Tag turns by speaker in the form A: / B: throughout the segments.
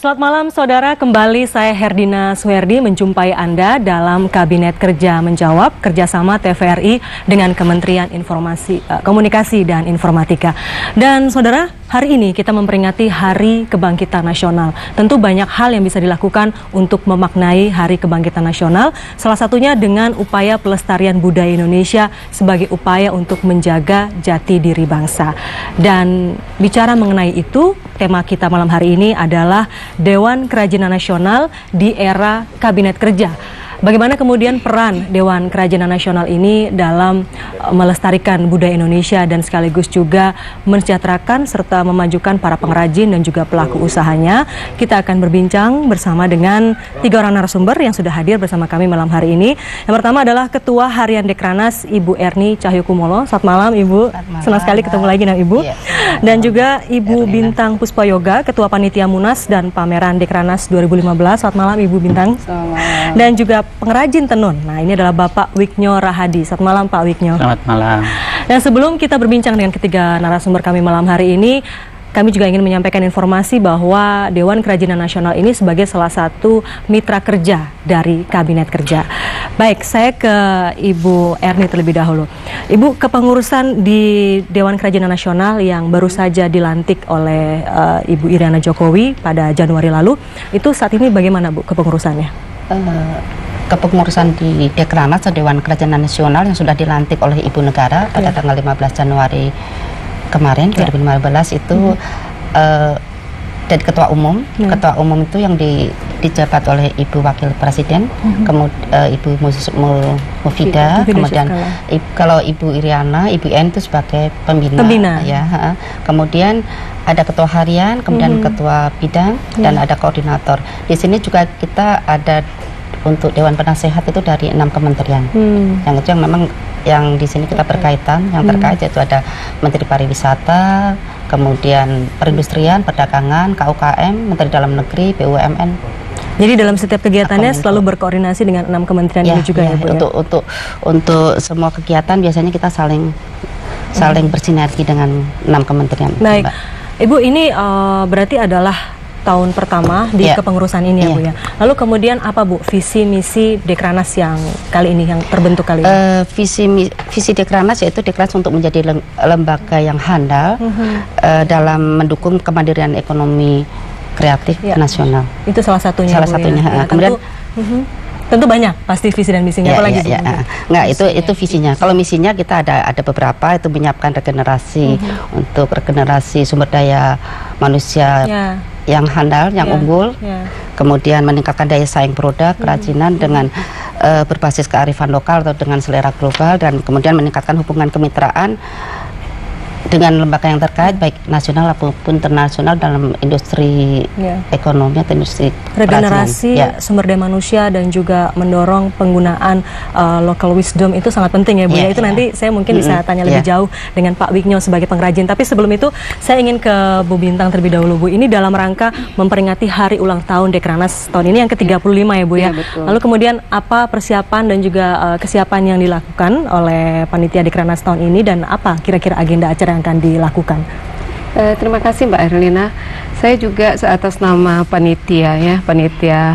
A: Selamat malam saudara, kembali saya Herdina Suherdi menjumpai Anda dalam Kabinet Kerja Menjawab kerjasama TVRI dengan Kementerian Komunikasi dan Informatika. Dan saudara, hari ini kita memperingati Hari Kebangkitan Nasional. Tentu banyak hal yang bisa dilakukan untuk memaknai Hari Kebangkitan Nasional, salah satunya dengan upaya pelestarian budaya Indonesia sebagai upaya untuk menjaga jati diri bangsa. Dan bicara mengenai itu, tema kita malam hari ini adalah Dewan Kerajinan Nasional di era Kabinet Kerja. Bagaimana kemudian peran Dewan Kerajinan Nasional ini dalam melestarikan budaya Indonesia dan sekaligus juga mensejahterakan serta memajukan para pengrajin dan juga pelaku usahanya. Kita akan berbincang bersama dengan 3 orang narasumber yang sudah hadir bersama kami malam hari ini. Yang pertama adalah Ketua Harian Dekranaz Ibu Erni Cahyokumolo. Selamat malam Ibu. Senang sekali ketemu lagi dengan Ibu. Dan juga Ibu Bintang Puspayoga, Ketua Panitia Munas dan Pameran Dekranaz 2015. Selamat malam Ibu Bintang.
B: Selamat malam.
A: Dan juga pengrajin tenun. Nah, ini adalah Bapak Wiknyo Rahadi. Selamat malam Pak Wiknyo.
C: Selamat malam.
A: Dan sebelum kita berbincang dengan ketiga narasumber kami malam hari ini, kami juga ingin menyampaikan informasi bahwa Dewan Kerajinan Nasional ini sebagai salah satu mitra kerja dari Kabinet Kerja. Baik, saya ke Ibu Erni terlebih dahulu. Ibu, kepengurusan di Dewan Kerajinan Nasional yang baru saja dilantik oleh Ibu Iriana Jokowi pada Januari lalu, itu saat ini bagaimana Bu kepengurusannya?
B: Kepengurusan di Dekranaz Dewan Kerajinan Nasional yang sudah dilantik oleh Ibu Negara pada tanggal 15 Januari kemarin 2015 itu dari Ketua Umum. Ketua Umum itu yang dijabat oleh Ibu Wakil Presiden, kemudian Ibu Mufidah, kemudian kalau Ibu Iriana, Ibu En itu sebagai pembina. Ya. Kemudian ada Ketua Harian, kemudian Ketua Bidang, dan ada koordinator. Di sini juga kita ada untuk Dewan Penasehat itu dari 6 kementerian. Yang itu yang memang yang di sini kita berkaitan, yang terkait yaitu ada Menteri Pariwisata, kemudian Perindustrian, Perdagangan, KUKM, Menteri Dalam Negeri, BUMN.
A: Jadi dalam setiap kegiatannya selalu berkoordinasi dengan 6 kementerian ini juga ya Bu?
B: Untuk semua kegiatan biasanya kita saling bersinergi dengan 6 kementerian.
A: Baik, Ibu, ini berarti adalah tahun pertama di kepengurusan ini ya Bu ya. Lalu kemudian apa Bu visi misi Dekranaz yang kali ini, yang terbentuk kali ini?
B: Visi Dekranaz yaitu Dekranaz untuk menjadi lembaga yang handal dalam mendukung kemandirian ekonomi kreatif nasional.
A: Itu salah satunya.
B: Salah satunya.
A: Ya.
B: Kemudian
A: tentu banyak pasti visi dan misinya. Apalagi Bu?
B: Nggak, itu visinya. Kalau misinya kita ada beberapa, itu menyiapkan regenerasi untuk regenerasi sumber daya manusia yang handal, yang unggul, kemudian meningkatkan daya saing produk kerajinan dengan berbasis kearifan lokal atau dengan selera global, dan kemudian meningkatkan hubungan kemitraan dengan lembaga yang terkait baik nasional maupun internasional dalam industri ekonomi atau industri
A: regenerasi sumber daya manusia dan juga mendorong penggunaan local wisdom itu sangat penting ya Bu ya. Itu nanti saya mungkin bisa tanya lebih jauh dengan Pak Wiknyo sebagai pengrajin. Tapi sebelum itu saya ingin ke Bu Bintang terlebih dahulu Bu. Ini dalam rangka memperingati hari ulang tahun Dekranaz tahun ini yang ke-35 ya Bu ya. Lalu kemudian apa persiapan dan juga kesiapan yang dilakukan oleh panitia Dekranaz tahun ini, dan apa kira-kira agenda acara yang akan dilakukan?
D: Terima kasih Mbak Erlina. Saya juga seatas nama panitia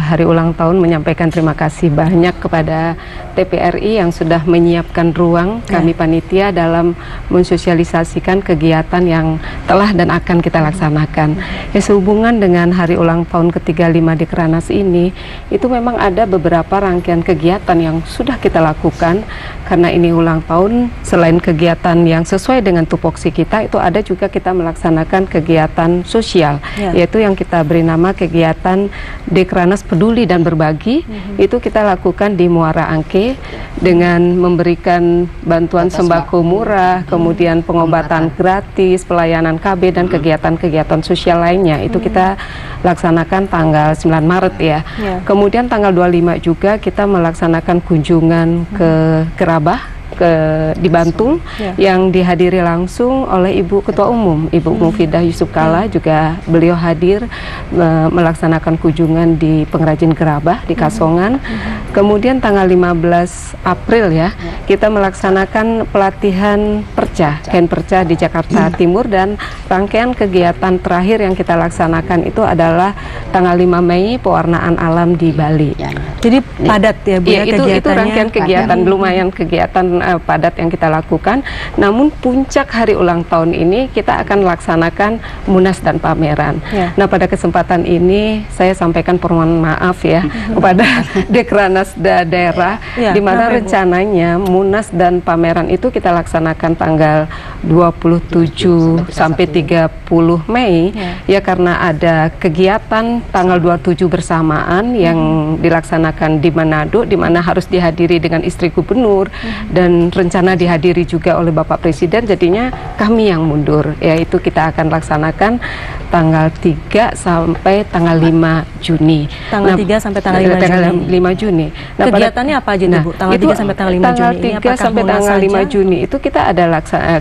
D: Hari Ulang Tahun menyampaikan terima kasih banyak kepada TVRI yang sudah menyiapkan ruang kami panitia dalam mensosialisasikan kegiatan yang telah dan akan kita laksanakan. Sehubungan dengan Hari Ulang Tahun ke-35 Dekranaz ini, itu memang ada beberapa rangkaian kegiatan yang sudah kita lakukan. Karena ini ulang tahun, selain kegiatan yang sesuai dengan tupoksi kita, itu ada juga kita melaksanakan kegiatan sosial, yaitu yang kita beri nama kegiatan Dekranaz Peduli dan Berbagi. Itu kita lakukan di Muara Angke dengan memberikan bantuan sembako murah, kemudian pengobatan gratis, pelayanan KB, dan kegiatan-kegiatan sosial lainnya. Itu kita laksanakan tanggal 9 Maret ya. Kemudian tanggal 25 juga kita melaksanakan kunjungan ke Kerabah di Bantul yang dihadiri langsung oleh Ibu Ketua Umum, Ibu Mufidah Yusuf Kala, juga beliau hadir melaksanakan kunjungan di pengrajin gerabah di Kasongan. Kemudian tanggal 15 April kita melaksanakan pelatihan perca, kain perca di Jakarta Timur, dan rangkaian kegiatan terakhir yang kita laksanakan itu adalah tanggal 5 Mei pewarnaan alam di Bali.
A: Jadi padat ya Bu ya kegiatannya.
D: Itu rangkaian kegiatan, lumayan kegiatan padat yang kita lakukan. Namun puncak hari ulang tahun ini kita akan laksanakan munas dan pameran. Nah, pada kesempatan ini saya sampaikan permohonan maaf ya kepada Dekranasda daerah, di mana rencananya munas dan pameran itu kita laksanakan tanggal 27 sampai 30 Mei ya, karena ada kegiatan tanggal 27 bersamaan yang dilaksanakan di Manado, di mana harus dihadiri dengan istri gubernur dan rencana dihadiri juga oleh Bapak Presiden. Jadinya kami yang mundur, yaitu kita akan laksanakan tanggal 3 sampai tanggal 5 Juni.
A: Tanggal 3 sampai tanggal 5
D: Juni.
A: Nah, kegiatannya apa aja Bu? Tanggal 3 sampai tanggal 5 Juni ini
D: apakah sampai tanggal 5 Juni itu kita ada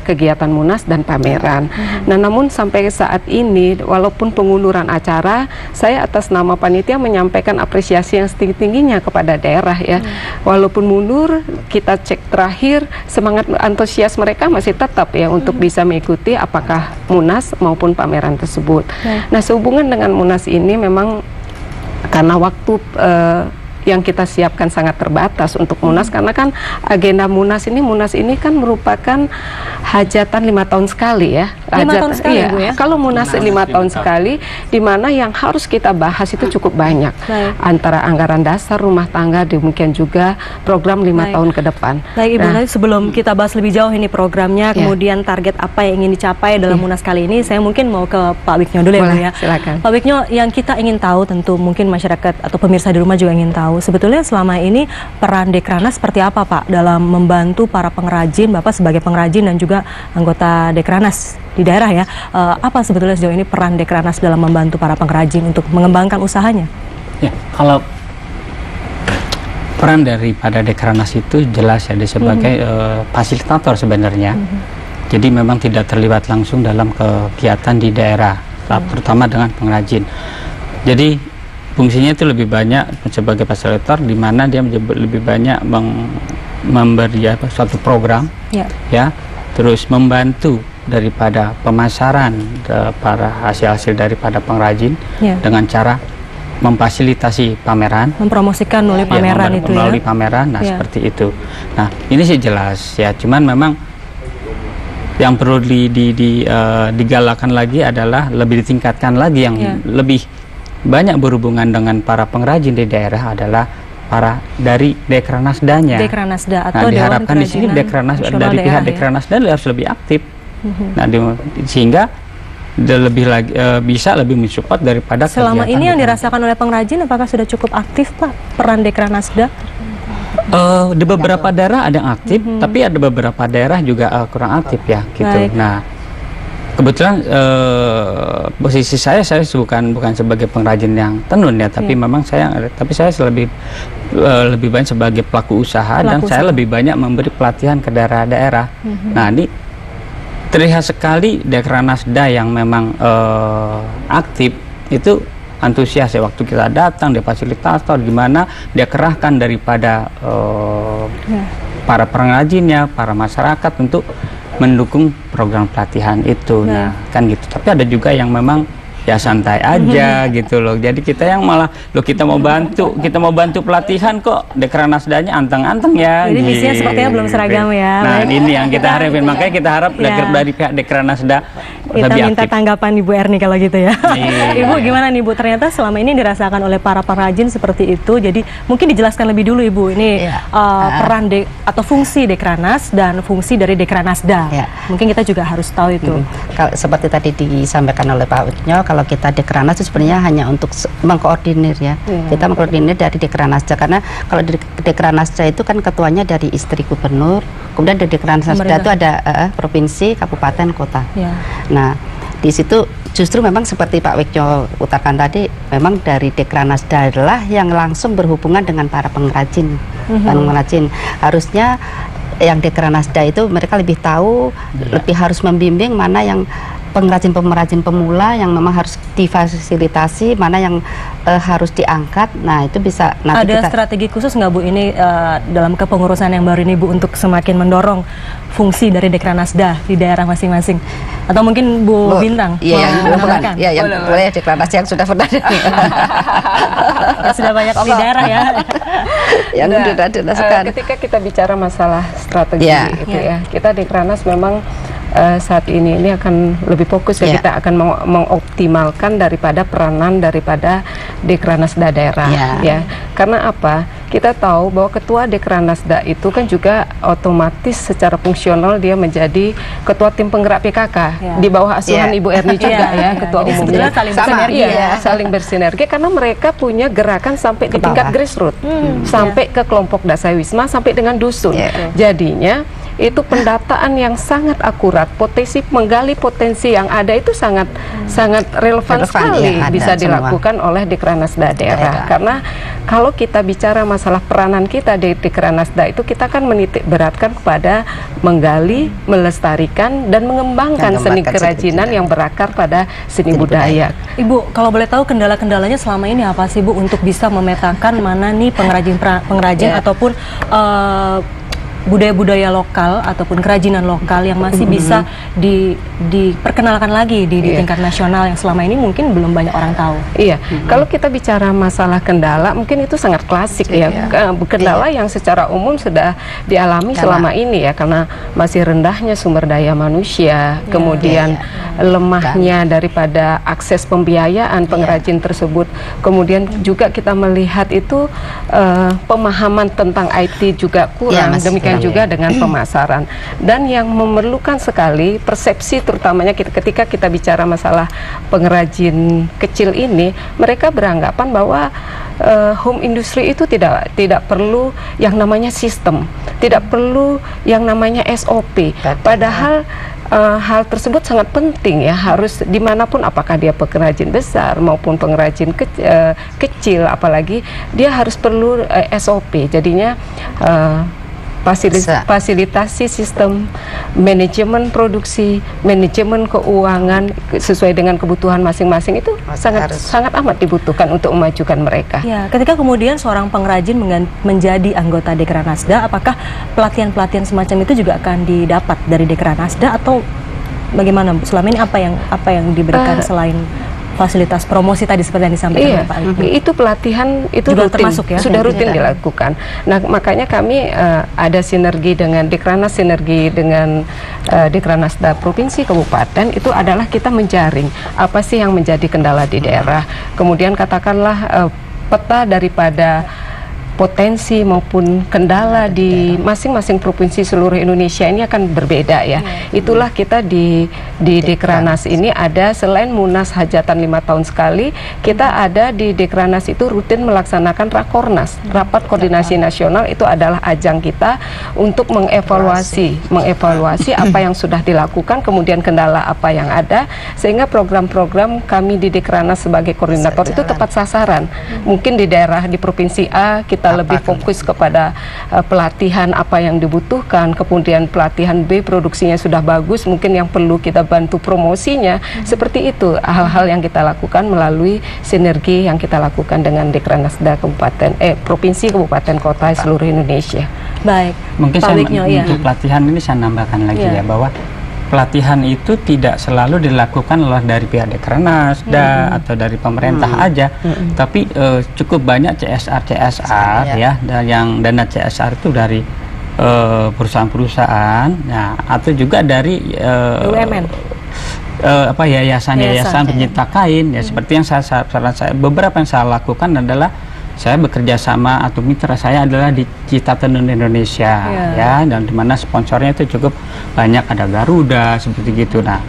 D: kegiatan munas dan pameran. Nah, namun sampai saat ini walaupun pengunduran acara, saya atas nama panitia menyampaikan apresiasi yang setinggi-tingginya kepada daerah ya. Walaupun mundur, kita cek terakhir semangat antusias mereka masih tetap ya untuk bisa mengikuti apakah munas maupun pameran tersebut. Nah, sehubungan dengan munas ini memang karena waktu yang kita siapkan sangat terbatas untuk munas, karena kan agenda munas ini kan merupakan hajatan 5 tahun sekali ya.
A: 5 tahun sekali Bu ya?
D: Kalau munas 5 tahun sekali, di mana yang harus kita bahas itu cukup banyak. Antara anggaran dasar rumah tangga, demikian juga program 5 tahun ke depan.
A: Baik Ibu, nanti sebelum kita bahas lebih jauh ini programnya, kemudian target apa yang ingin dicapai dalam munas kali ini, saya mungkin mau ke Pak Wiknyo dulu ya Bu ya.
D: Silakan.
A: Pak Wiknyo, yang kita ingin tahu, tentu mungkin masyarakat atau pemirsa di rumah juga ingin tahu, sebetulnya selama ini peran Dekranaz seperti apa Pak dalam membantu para pengrajin, Bapak sebagai pengrajin dan juga anggota Dekranaz di daerah ya, apa sebetulnya sejauh ini peran Dekranaz dalam membantu para pengrajin untuk mengembangkan usahanya? Ya,
C: kalau peran daripada Dekranaz itu jelas ya, dia sebagai fasilitator sebenarnya. Jadi memang tidak terlibat langsung dalam kegiatan di daerah, terutama dengan pengrajin. Jadi fungsinya itu lebih banyak sebagai fasilitator, di mana dia lebih banyak memberi suatu program ya, terus membantu daripada pemasaran para hasil-hasil daripada pengrajin dengan cara memfasilitasi pameran,
A: mempromosikan melalui pameran itu
C: melalui pameran. Nah, seperti itu. Nah, ini sih jelas ya, cuman memang yang perlu digalakan lagi adalah lebih ditingkatkan lagi, yang lebih banyak berhubungan dengan para pengrajin di daerah adalah para dari Dekranasdanya.
A: Dekranasda atau
C: diharapkan di sini dari pihak Dekranasda harus lebih aktif. Nah, sehingga lebih lagi bisa lebih mensupport daripada
A: selama ini yang dirasakan oleh pengrajin. Apakah sudah cukup aktif Pak peran Dekranasda?
C: Di beberapa daerah ada yang aktif, tapi ada beberapa daerah juga kurang aktif ya gitu. Nah, kebetulan posisi saya bukan sebagai pengrajin yang tenun ya, tapi memang saya lebih banyak sebagai pelaku usaha, dan saya lebih banyak memberi pelatihan ke daerah-daerah. Nah, ini terlihat sekali Dekranasda yang memang aktif itu antusias ya, waktu kita datang dia fasilitator, gimana dia kerahkan daripada para pengrajinnya, para masyarakat untuk mendukung program pelatihan itu. Nah, kan gitu. Tapi ada juga yang memang ya santai aja gitu loh. Jadi kita yang malah kita mau bantu pelatihan kok Dekranasdanya anteng-anteng ya.
A: Jadi misinya sepertinya belum seragam ya.
C: Nah, ini yang kita harapin. Makanya kita harap dari pihak Dekranasda
A: kita minta tanggapan Ibu Erni kalau gitu ya. Ibu gimana nih Bu? Ternyata selama ini dirasakan oleh para pengrajin seperti itu. Jadi mungkin dijelaskan lebih dulu Ibu ini peran atau fungsi Dekranaz dan fungsi dari Dekranasda. Mungkin kita juga harus tahu itu.
B: Kalau seperti tadi disampaikan oleh Pak Wiknyo, kalau kita Dekranaz itu sebenarnya hanya untuk mengkoordinir ya. Kita mengkoordinir dari Dekranasda, karena kalau di Dekranasda itu kan ketuanya dari istri gubernur, kemudian di Dekranasda itu ada provinsi, kabupaten, kota. Nah, di situ justru memang seperti Pak Wiknyo utarakan tadi, memang dari Dekranasda adalah yang langsung berhubungan dengan para pengrajin. Pengrajin harusnya yang Dekranasda itu mereka lebih tahu, lebih harus membimbing mana yang pengrajin-pengrajin pemula yang memang harus difasilitasi, mana yang harus diangkat. Nah itu bisa nanti
A: ada strategi khusus nggak Bu ini dalam kepengurusan yang baru ini Bu untuk semakin mendorong fungsi dari Dekranasda di daerah masing-masing, atau mungkin Bu Bintang?
B: Iya, yang boleh Dekranasda yang sudah pernah
A: yang sudah banyak di daerah ya.
B: Yang sudah dilakukan.
D: Ketika kita bicara masalah strategi itu ya, kita Dekranas memang saat ini akan lebih fokus ya, kita akan mengoptimalkan daripada peranan daripada Dekranasda daerah ya. Karena apa? Kita tahu bahwa ketua Dekranasda itu kan juga otomatis secara fungsional dia menjadi ketua tim penggerak PKK di bawah asuhan Ibu Erni juga ketua umumnya.
A: Saling bersinergi
D: saling bersinergi karena mereka punya gerakan sampai di tingkat grassroots, sampai ke kelompok dasar wisma sampai dengan dusun. Jadinya itu pendataan yang sangat akurat, menggali potensi yang ada itu sangat relevan sekali bisa dilakukan oleh Dekranasda daerah. Karena kalau kita bicara masalah peranan kita di Dekranasda itu, kita kan menitik beratkan kepada menggali, melestarikan dan mengembangkan seni kerajinan yang berakar pada seni budaya.
A: Ibu, kalau boleh tahu kendala-kendalanya selama ini apa sih Bu untuk bisa memetakan mana nih pengrajin ataupun budaya-budaya lokal ataupun kerajinan lokal yang masih bisa diperkenalkan lagi di tingkat nasional yang selama ini mungkin belum banyak orang tahu. Iya,
D: kalau kita bicara masalah kendala mungkin itu sangat klasik kendala yang secara umum sudah dialami selama ini ya, karena masih rendahnya sumber daya manusia, kemudian lemahnya daripada akses pembiayaan pengrajin tersebut, kemudian juga kita melihat itu pemahaman tentang IT juga kurang, demikian juga dengan pemasaran, dan yang memerlukan sekali persepsi, terutamanya ketika kita bicara masalah pengrajin kecil ini, mereka beranggapan bahwa home industry itu tidak perlu yang namanya sistem, tidak perlu yang namanya SOP, padahal hal tersebut sangat penting ya, harus dimanapun, apakah dia pengrajin besar maupun pengrajin kecil, apalagi dia harus perlu SOP. Jadinya fasilitasi sistem manajemen produksi, manajemen keuangan sesuai dengan kebutuhan masing-masing itu sangat amat dibutuhkan untuk memajukan mereka.
A: Ya, ketika kemudian seorang pengrajin menjadi anggota Dekranasda, apakah pelatihan-pelatihan semacam itu juga akan didapat dari Dekranasda atau bagaimana Bu? Selama ini apa yang diberikan selain fasilitas promosi tadi seperti yang disampaikan oleh Pak Ali?
D: Itu pelatihan itu
A: juga
D: rutin,
A: termasuk ya,
D: sudah rutin dilakukan. Nah, makanya kami ada sinergi dengan Dekranas, sinergi dengan Dekranasda provinsi kabupaten, itu adalah kita menjaring apa sih yang menjadi kendala di daerah. Kemudian katakanlah peta daripada potensi maupun kendala di masing-masing provinsi seluruh Indonesia ini akan berbeda ya. Itulah kita di Dekranas ini ada, selain Munas Hajatan 5 tahun sekali, kita ada di Dekranas itu rutin melaksanakan Rakornas, Rapat Koordinasi Nasional. Itu adalah ajang kita untuk mengevaluasi apa yang sudah dilakukan, kemudian kendala apa yang ada, sehingga program-program kami di Dekranas sebagai koordinator itu tepat sasaran. Mungkin di daerah di provinsi A kita lebih fokus kepada pelatihan apa yang dibutuhkan, kemudian pelatihan B produksinya sudah bagus, mungkin yang perlu kita bantu promosinya. Seperti itu hal-hal yang kita lakukan melalui sinergi yang kita lakukan dengan Dekranasda provinsi, kabupaten, kota seluruh Indonesia.
A: Baik,
C: mungkin untuk pelatihan ini saya nambahkan lagi ya, bahwa pelatihan itu tidak selalu dilakukan oleh dari pihak Dekranasda atau dari pemerintah aja, tapi cukup banyak CSR ya, dan yang dana CSR itu dari perusahaan-perusahaan, ya, atau juga dari
A: BUMN,
C: yayasan pencipta kain ya. Seperti yang beberapa yang saya lakukan adalah saya bekerja sama atau mitra saya adalah di Cita Tenun Indonesia ya, dan dimana sponsornya itu cukup banyak, ada Garuda seperti gitu. Nah,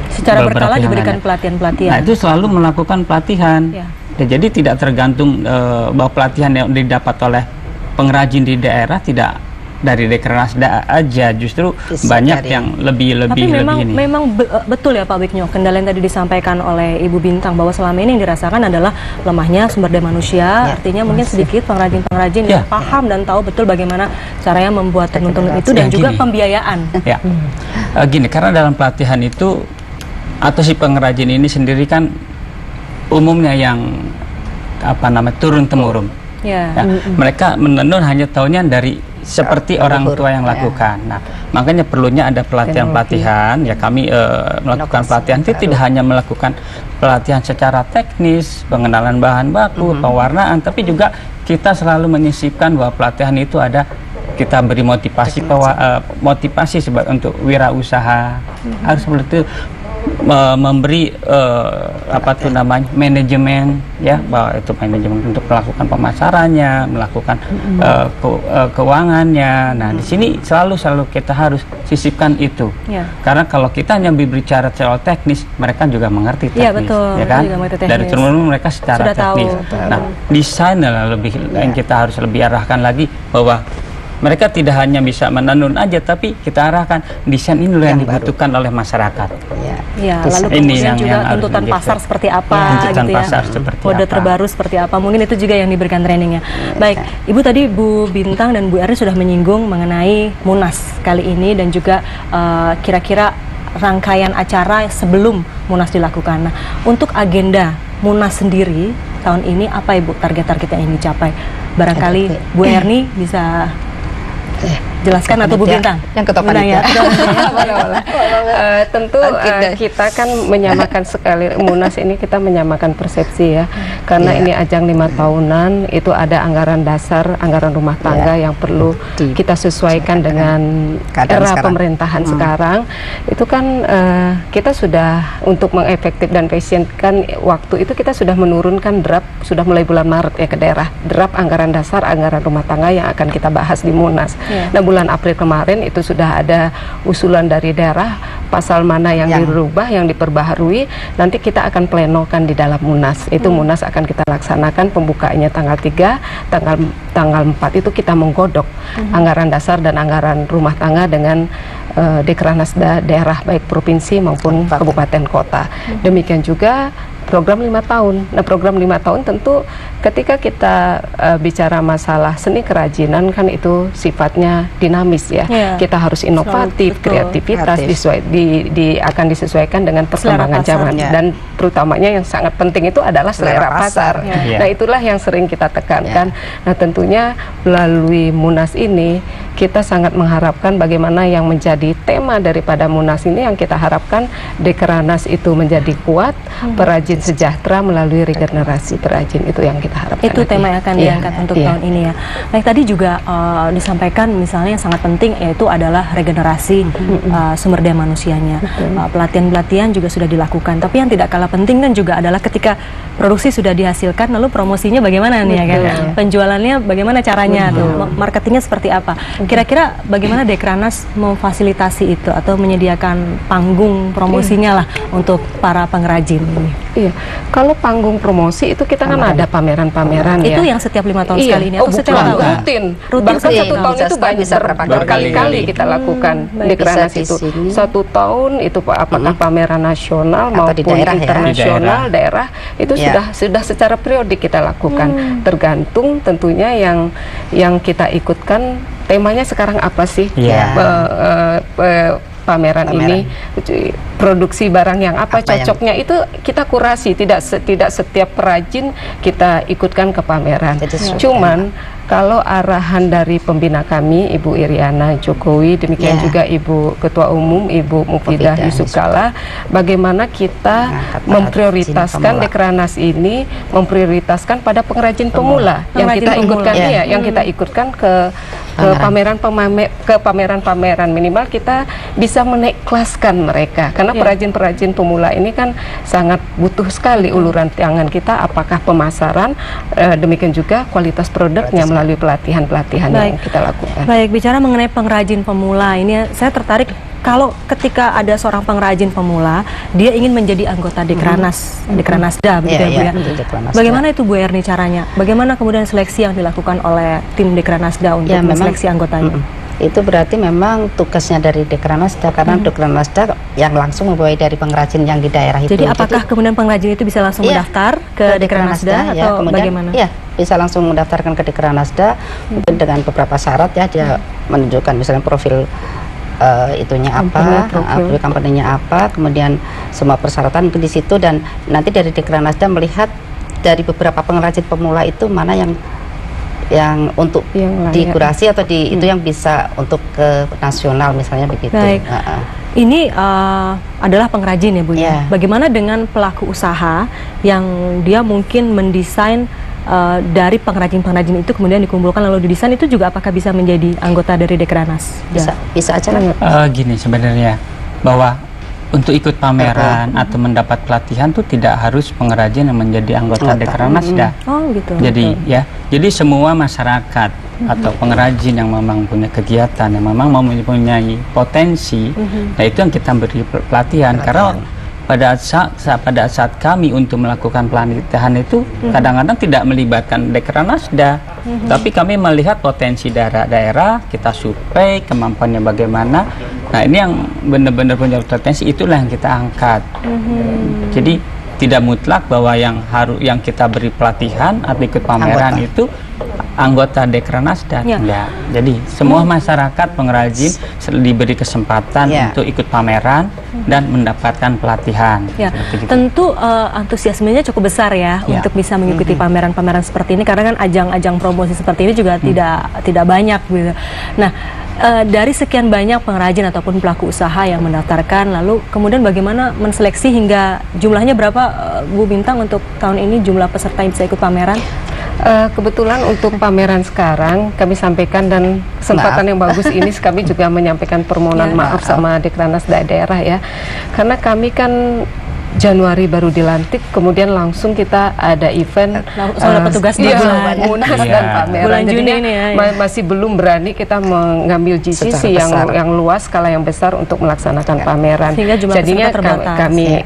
A: secara berkala diberikan pelatihan-pelatihan.
C: Nah, itu selalu melakukan pelatihan. Ya, jadi tidak tergantung bahwa pelatihan yang didapat oleh pengrajin di daerah tidak dari Dekranasda aja justru
B: Bisa
C: banyak
B: cari.
C: yang lebih
A: Tapi memang
C: ini.
A: betul ya Pak Wiknyo, kendala yang tadi disampaikan oleh Ibu Bintang bahwa selama ini yang dirasakan adalah lemahnya sumber daya manusia,
B: Ya,
A: artinya mungkin sedikit pengrajin-pengrajin
C: Ya.
A: yang paham dan tahu betul bagaimana caranya membuat tenun-tenun itu dan
C: Ya,
A: juga
C: gini.
A: pembiayaan.
C: Ya, gini, karena dalam pelatihan itu atau si pengrajin ini sendiri kan umumnya yang turun temurun.
A: Ya.
C: Ya, mereka menenun hanya tahunya dari seperti orang tua yang lakukan. Nah, makanya perlunya ada pelatihan-pelatihan. Ya, kami melakukan pelatihan itu tidak hanya melakukan pelatihan secara teknis, pengenalan bahan baku, pewarnaan, tapi juga kita selalu menyisipkan bahwa pelatihan itu ada kita beri motivasi motivasi untuk wirausaha harus seperti itu. Memberi manajemen, ya, bahwa itu manajemen untuk melakukan pemasarannya, melakukan keuangannya. Nah, di sini selalu kita harus sisipkan itu.
A: Ya.
C: Karena kalau kita hanya berbicara soal teknis, mereka juga mengerti teknis,
A: Iya, betul.
C: ya kan?
A: Juga mengerti teknis.
C: Dari turun mereka secara
A: Sudah
C: teknis.
A: tahu.
C: Nah, desain adalah yang kita harus lebih arahkan lagi bahwa mereka tidak hanya bisa menenun aja, tapi kita arahkan desain ini loh yang dibutuhkan oleh masyarakat.
A: Ya,
B: Bisa.
A: lalu
C: Ini
A: kemudian
C: yang
A: juga
C: harus
A: tuntutan
C: menjadi-
A: pasar seperti apa,
C: tuntutan
A: gitu ya.
C: pasar seperti
A: Kode
C: apa.
A: terbaru seperti apa. Mungkin itu juga yang diberikan trainingnya. Baik, Ibu tadi Bu Bintang dan Bu Erni sudah menyinggung mengenai Munas kali ini dan juga kira-kira rangkaian acara sebelum Munas dilakukan. Nah, untuk agenda Munas sendiri tahun ini apa Ibu target-target yang ingin dicapai? Barangkali Bu Erni bisa jelaskan atau Bu Bintang?
B: Yang ketua
A: Bintang, ya.
D: Boleh. Tentu kita kan menyamakan sekali Munas ini, kita menyamakan persepsi ya, karena ini ajang 5 tahunan, itu ada anggaran dasar, anggaran rumah tangga yang perlu kita sesuaikan dengan era pemerintahan sekarang. Itu kan kita sudah untuk mengefektif dan efisienkan waktu itu kita sudah menurunkan draft, sudah mulai bulan Maret ya ke daerah, draft anggaran dasar, anggaran rumah tangga yang akan kita bahas di Munas. Nah, bulan April kemarin itu sudah ada usulan dari daerah pasal mana yang dirubah, yang diperbaharui, nanti kita akan plenokan di dalam Munas. Itu Munas akan kita laksanakan, pembukaannya tanggal 3, tanggal 4 itu kita menggodok anggaran dasar dan anggaran rumah tangga dengan Dekranasda daerah baik provinsi maupun kabupaten kota. Demikian juga program 5 tahun. Nah, program 5 tahun tentu ketika kita bicara masalah seni kerajinan kan itu sifatnya dinamis ya. Kita harus inovatif, kreativitas akan disesuaikan dengan perkembangan zaman dan terutamanya yang sangat penting itu adalah selera pasar. Nah, itulah yang sering kita tekankan. Nah, tentunya melalui Munas ini kita sangat mengharapkan bagaimana yang menjadi tema daripada Munas ini, yang kita harapkan Dekranas itu menjadi kuat, perajin sejahtera melalui regenerasi perajin, itu yang kita harapkan.
A: Itu tema yang akan diangkat untuk tahun ini ya. Baik, tadi juga disampaikan misalnya yang sangat penting yaitu adalah regenerasi sumber daya manusianya. Pelatihan-pelatihan juga sudah dilakukan, tapi yang tidak kalah penting kan juga adalah ketika produksi sudah dihasilkan, lalu promosinya bagaimana nih ya kan? Penjualannya bagaimana caranya tuh, marketingnya seperti apa? Kira-kira bagaimana Dekranas memfasilitasi itu atau menyediakan panggung promosinya lah untuk para pengrajin ini?
D: Iya, kalau panggung promosi itu kita kan ada pameran-pameran ya.
A: Itu yang setiap 5 tahun sekali ini atau setiap tahun?
D: Rutin. Bahkan 1 tahun itu banyak berkali-kali kita lakukan Dekranas itu. 1 tahun itu apakah pameran nasional maupun internasional daerah itu sudah secara periodik kita lakukan. Tergantung tentunya yang kita ikutkan temanya sekarang apa sih? Pameran ini produksi barang yang apa cocoknya itu kita kurasi, tidak setiap perajin kita ikutkan ke pameran. Cuman kalau arahan dari pembina kami Ibu Iriana Jokowi, demikian juga Ibu Ketua Umum Ibu Mufidah Yusuf Kala, bagaimana kita memprioritaskan Dekranas ini, memprioritaskan pada pengrajin pemula yang kita ikutkan yang kita ikutkan ke pameran-pameran, minimal kita bisa menaik kelaskan mereka, karena perajin-perajin pemula ini kan sangat butuh sekali uluran tangan kita, apakah pemasaran, demikian juga kualitas produknya melalui pelatihan-pelatihan yang kita lakukan.
A: Baik, bicara mengenai pengrajin pemula ini, saya tertarik kalau ketika ada seorang pengrajin pemula, dia ingin menjadi anggota Dekranas, Dekranasda, begitu ya Bu ya. Bagaimana itu Bu Erni caranya? Bagaimana kemudian seleksi yang dilakukan oleh tim Dekranasda untuk seleksi anggotanya?
B: Itu berarti memang tugasnya dari Dekranasda, karena Dekranasda yang langsung membawahi dari pengrajin yang di daerah itu.
A: Jadi apakah kemudian pengrajin itu bisa langsung mendaftar ke Dekranasda atau
B: kemudian,
A: bagaimana?
B: Iya, bisa langsung mendaftarkan ke Dekranasda mungkin dengan beberapa syarat ya, dia menunjukkan misalnya profil itunya apa, profil company-nya apa, kemudian semua persyaratan mungkin di situ, dan nanti dari Dekranasda melihat dari beberapa pengrajin pemula itu mana yang untuk dikurasi atau itu yang bisa untuk ke nasional misalnya begitu.
A: Baik. Ini adalah pengrajin ya Bu ya. Bagaimana dengan pelaku usaha yang dia mungkin mendesain dari pengrajin-pengrajin itu kemudian dikumpulkan lalu didesain, itu juga apakah bisa menjadi anggota dari Dekranas?
B: Bisa aja lah.
C: Gini sebenarnya, bahwa untuk ikut pameran atau mendapat pelatihan tuh tidak harus pengrajin yang menjadi anggota Dekranasda.
A: Oh gitu.
C: Jadi semua masyarakat atau pengrajin yang memang punya kegiatan, yang memang mempunyai potensi, nah itu yang kita beri pelatihan. Karena pada saat kami untuk melakukan pelatihan itu kadang-kadang tidak melibatkan Dekranasda, tapi kami melihat potensi daerah-daerah, kita survei kemampuannya bagaimana. Nah ini yang benar-benar punya potensi, itulah yang kita angkat. Jadi tidak mutlak bahwa yang kita beri pelatihan atau ikut pameran itu anggota Dekranasda. Enggak. Jadi semua masyarakat pengrajin diberi kesempatan untuk ikut pameran dan mendapatkan pelatihan.
A: Tentu antusiasmenya cukup besar ya untuk bisa mengikuti pameran-pameran seperti ini, karena kan ajang-ajang promosi seperti ini juga tidak banyak gitu. Nah, dari sekian banyak pengrajin ataupun pelaku usaha yang mendaftarkan, lalu kemudian bagaimana menseleksi hingga jumlahnya berapa Bu Bintang untuk tahun ini jumlah peserta yang bisa ikut pameran?
D: Kebetulan untuk pameran sekarang kami sampaikan, dan kesempatan yang bagus ini kami juga menyampaikan permohonan maaf sama Dekranas daerah ya, karena kami kan Januari baru dilantik, kemudian langsung kita ada event
A: petugas di
D: Munas dan pameran.
A: Bulan Juni ini
D: masih belum berani kita mengambil GCC yang luas, skala yang besar untuk melaksanakan pameran. Jadinya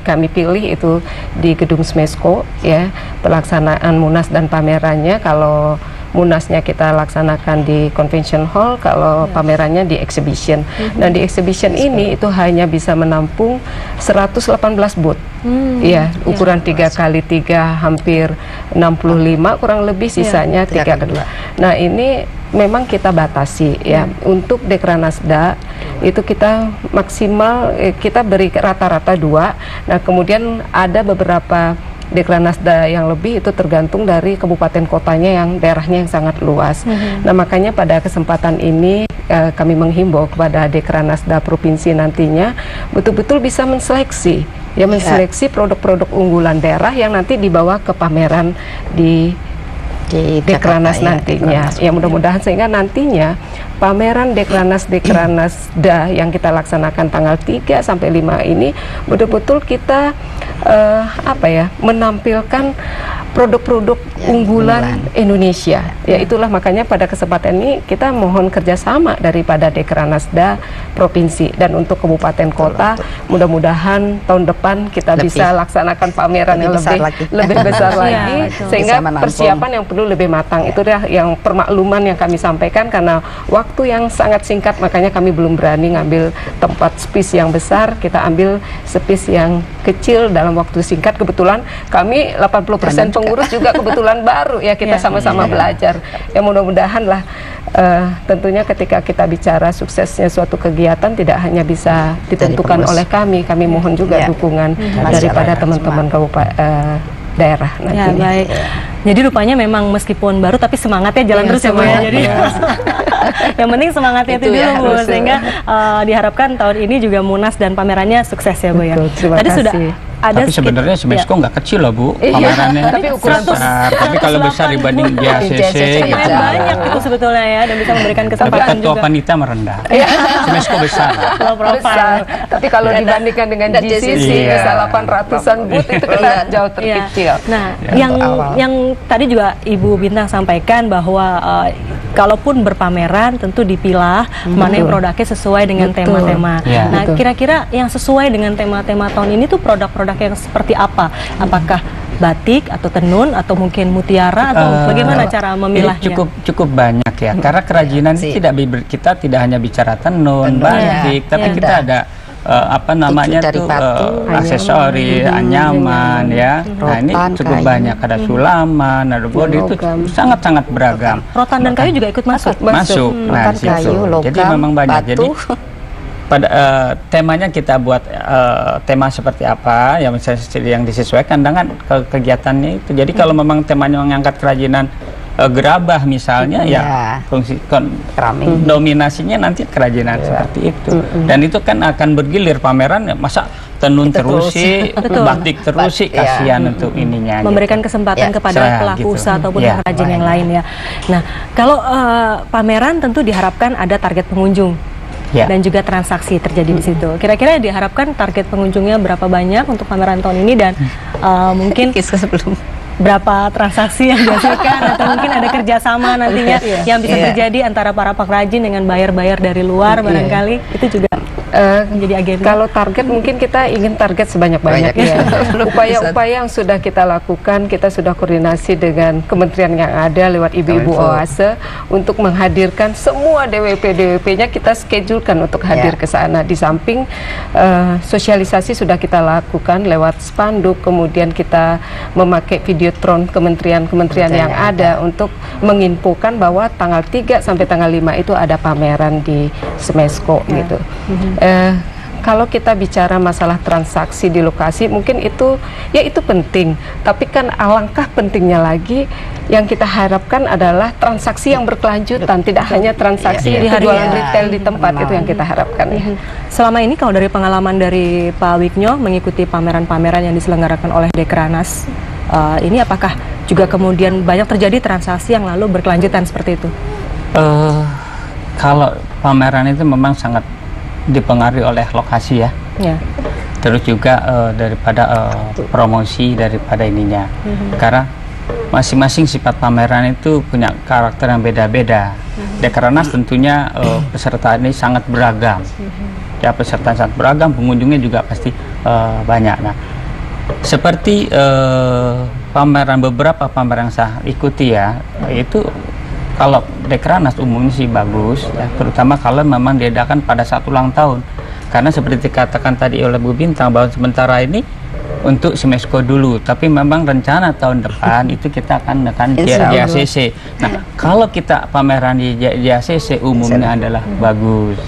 D: kami pilih itu di Gedung Smesco ya, pelaksanaan Munas dan pamerannya. Kalau Munasnya kita laksanakan di Convention Hall, kalau pamerannya di Exhibition. Dan di Exhibition ini itu hanya bisa menampung 118 booth. Ya, ukuran 3x3 hampir 65 kurang lebih, sisanya 3x2. Nah, ini memang kita batasi ya. Untuk Dekranasda itu kita maksimal kita beri rata-rata 2. Nah, kemudian ada beberapa Dekranasda yang lebih, itu tergantung dari kabupaten kotanya yang daerahnya yang sangat luas. Nah, makanya pada kesempatan ini kami menghimbau kepada Dekranasda provinsi nantinya betul-betul bisa menseleksi produk-produk unggulan daerah yang nanti dibawa ke pameran di Dekranas nantinya. Ya, mudah-mudahan sehingga nantinya pameran Dekranasda yang kita laksanakan tanggal 3 sampai 5 ini betul-betul kita menampilkan produk-produk unggulan Indonesia. Ya, itulah makanya pada kesempatan ini kita mohon kerjasama daripada Dekranasda provinsi, dan untuk kabupaten kota mudah-mudahan tahun depan kita bisa laksanakan pameran yang lebih besar lagi, sehingga persiapan yang perlu lebih matang. Itu dah yang permakluman yang kami sampaikan, karena waktu yang sangat singkat, makanya kami belum berani ngambil tempat space yang besar, kita ambil space yang kecil dalam waktu singkat. Kebetulan kami 80% pengurus juga kebetulan baru ya, kita sama-sama belajar. Ya, mudah-mudahan lah tentunya ketika kita bicara suksesnya suatu kegiatan tidak hanya bisa ditentukan oleh kami mohon juga dukungan daripada teman-teman daerah nantinya.
A: Baik. Jadi rupanya memang meskipun baru tapi semangatnya jalan terus ya Bu ya. Jadi yang penting semangatnya itu dulu Bu, sehingga diharapkan tahun ini juga Munas dan pamerannya sukses ya Bu ya. Tadi sudah ada,
C: tapi sebenarnya Smesco nggak kecil loh Bu, pamerannya.
D: Tapi ukuran
C: besar, tapi kalau besar dibanding JACC gitu.
A: Banyak itu sebetulnya ya, dan bisa memberikan kesempatan
C: tapi ketua panitia merendah. Smesco besar.
A: Besar.
D: Tapi kalau dibandingkan dengan GCC bisa 800-an booth, itu kita jauh terkecil.
A: Nah, yang tadi juga Ibu Bintang sampaikan bahwa kalaupun berpameran tentu dipilah mana yang produknya sesuai dengan tema-tema. Nah, kira-kira yang sesuai dengan tema-tema tahun ini tuh produk-produk yang seperti apa? Apakah batik atau tenun atau mungkin mutiara atau bagaimana cara memilahnya?
C: Cukup banyak ya, karena kerajinan kita tidak hanya bicara tenun, batik, tapi kita ada apa namanya tuh aksesori, anyaman ya. Nah ini cukup banyak, ada sulaman, ada bodi, itu sangat-sangat beragam.
A: Rotan dan kayu juga ikut masuk.
C: Nah situ. Jadi memang banyak. Jadi pada temanya kita buat tema seperti apa yang disesuaikan dengan kegiatannya itu. Jadi kalau memang temanya mengangkat kerajinan gerabah misalnya, ya fungsi dominasinya nanti kerajinan seperti itu. Dan itu kan akan bergilir pameran, masa tenun terus sih, batik terus sih, kasihan untuk ininya.
A: Memberikan kesempatan kepada pelaku usaha ataupun pengrajin yang lain ya. Nah, kalau pameran tentu diharapkan ada target pengunjung. Dan juga transaksi terjadi di situ. Kira-kira diharapkan target pengunjungnya berapa banyak untuk pameran tahun ini, dan mungkin berapa transaksi yang dihasilkan, atau mungkin ada kerjasama nantinya yang bisa terjadi antara para pengrajin dengan buyer-buyer dari luar barangkali, itu juga menjadi agenda.
D: Kalau target mungkin kita ingin target sebanyak-banyaknya. Upaya-upaya yang sudah kita lakukan, kita sudah koordinasi dengan kementerian yang ada lewat ibu-ibu OASE untuk menghadirkan semua DWP-DWP-nya, kita schedulekan untuk hadir ke sana. Di samping sosialisasi sudah kita lakukan lewat spanduk, kemudian kita memakai videotron kementerian-kementerian yang ada untuk menginfokan bahwa tanggal 3 sampai tanggal 5 itu ada pameran di Smesco gitu. Kalau kita bicara masalah transaksi di lokasi, mungkin itu penting, tapi kan alangkah pentingnya lagi yang kita harapkan adalah transaksi yang berkelanjutan, tidak hanya transaksi jualan retail di tempat. Itu yang kita harapkan ya.
A: Selama ini kalau dari pengalaman dari Pak Wiknyo mengikuti pameran-pameran yang diselenggarakan oleh Dekranas, ini apakah juga kemudian banyak terjadi transaksi yang lalu berkelanjutan seperti itu?
C: Kalau pameran itu memang sangat dipengaruhi oleh lokasi ya. Terus juga daripada promosi daripada ininya. Karena masing-masing sifat pameran itu punya karakter yang beda-beda. Dekranas tentunya peserta ini sangat beragam. Ya, peserta sangat beragam, pengunjungnya juga pasti banyak. Nah, seperti beberapa pameran yang saya ikuti ya, itu kalau Dekranas umumnya sih bagus ya, terutama kalau memang diadakan pada saat ulang tahun. Karena seperti dikatakan tadi oleh Bu Bintang bahwa sementara ini untuk Smesco dulu, tapi memang rencana tahun depan itu kita akan di ACC. Nah, kalau kita pameran di ACC umumnya adalah bagus.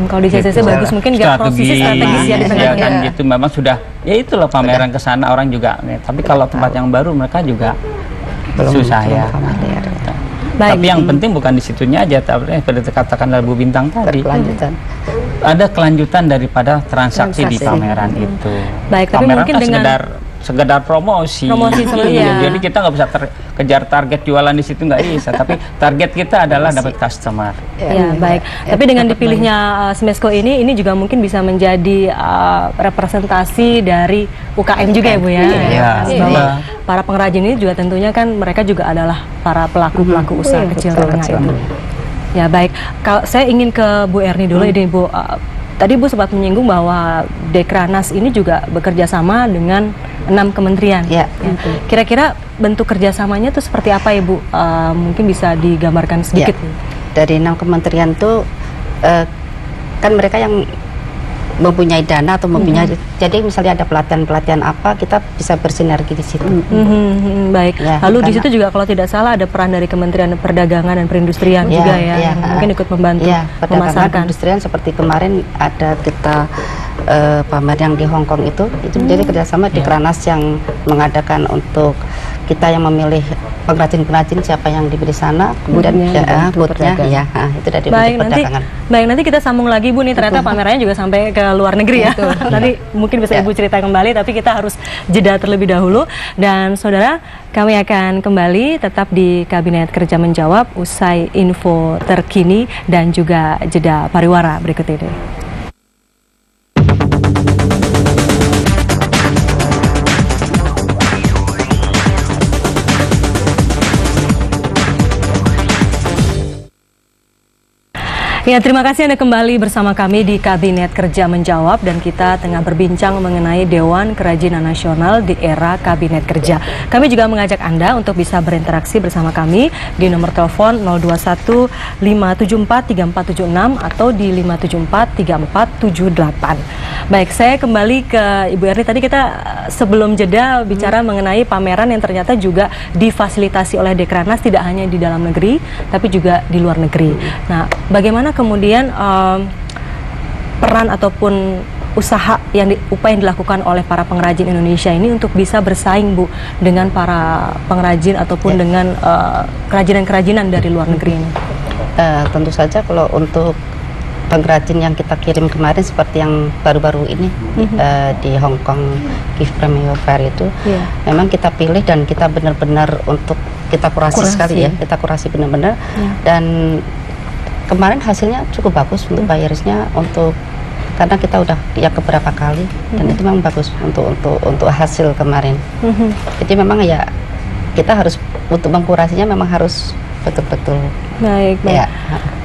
A: Kalau di ACC bagus, mungkin nggak posisi strategis
C: ya kan gitu. Memang sudah, ya itulah pameran ke sana orang juga. Tapi kalau tempat yang baru mereka juga susah ya. Tapi yang penting bukan di situnya aja, tapi seperti dikatakan oleh Bu Bintang tadi, ada kelanjutan daripada transaksi di pameran itu.
A: Tapi
C: pameran
A: mungkin
C: kan
A: dengan
C: sekedar promosi. Jadi kita nggak bisa kejar target jualan di situ, nggak bisa. Tapi target kita adalah dapat customer.
A: Tapi dengan dipilihnya Smesco ini juga mungkin bisa menjadi representasi dari UKM juga ya Bu ya. Bahwa para pengrajin ini juga tentunya kan mereka juga adalah para pelaku usaha kecil menengah itu. Ya baik, kalau saya ingin ke Bu Erni dulu ini Bu. Tadi Bu sempat menyinggung bahwa Dekranas ini juga bekerja sama dengan 6 kementerian. Kira-kira bentuk kerjasamanya itu seperti apa ya Bu? Mungkin bisa digambarkan sedikit.
B: Dari 6 kementerian itu kan mereka yang mempunyai dana atau mempunyai, jadi misalnya ada pelatihan apa, kita bisa bersinergi di situ.
A: Baik. Lalu di situ juga kalau tidak salah ada peran dari Kementerian Perdagangan dan Perindustrian juga ya, yang mungkin ikut membantu memasarkan.
B: Perindustrian seperti kemarin ada kita pamer yang di Hong Kong itu jadi kerjasama Dekranas yang mengadakan untuk kita yang memilih pengrajin-pengrajin siapa yang diberi sana, kemudian boothnya itu dari perdagangan.
A: Nanti kita sambung lagi Bu nih, ternyata pamerannya juga sampai ke luar negeri ya. Nanti mungkin bisa Ibu cerita kembali, tapi kita harus jeda terlebih dahulu. Dan saudara, kami akan kembali tetap di Kabinet Kerja Menjawab usai info terkini dan juga jeda pariwara berikut ini. Ya, terima kasih Anda kembali bersama kami di Kabinet Kerja Menjawab, dan kita tengah berbincang mengenai Dewan Kerajinan Nasional di era Kabinet Kerja. Kami juga mengajak Anda untuk bisa berinteraksi bersama kami di nomor telepon 021 574 3476 atau di 574 3478. Baik, saya kembali ke Ibu Erni. Tadi kita sebelum jeda bicara mengenai pameran yang ternyata juga difasilitasi oleh Dekranaz, tidak hanya di dalam negeri tapi juga di luar negeri. Nah, bagaimana kemudian peran ataupun upaya yang dilakukan oleh para pengrajin Indonesia ini untuk bisa bersaing, Bu, dengan para pengrajin ataupun dengan kerajinan-kerajinan dari luar negeri ini?
B: Tentu saja kalau untuk pengrajin yang kita kirim kemarin seperti yang baru-baru ini di Hong Kong Gift Premier Fair itu, memang kita pilih dan kita benar-benar untuk kita kurasi sekali ya, kita kurasi benar-benar dan kemarin hasilnya cukup bagus untuk buyersnya, karena kita udah ya beberapa kali dan itu memang bagus untuk hasil kemarin. Jadi memang ya kita harus untuk mengkurasinya memang harus betul-betul
A: baik.
B: Ya.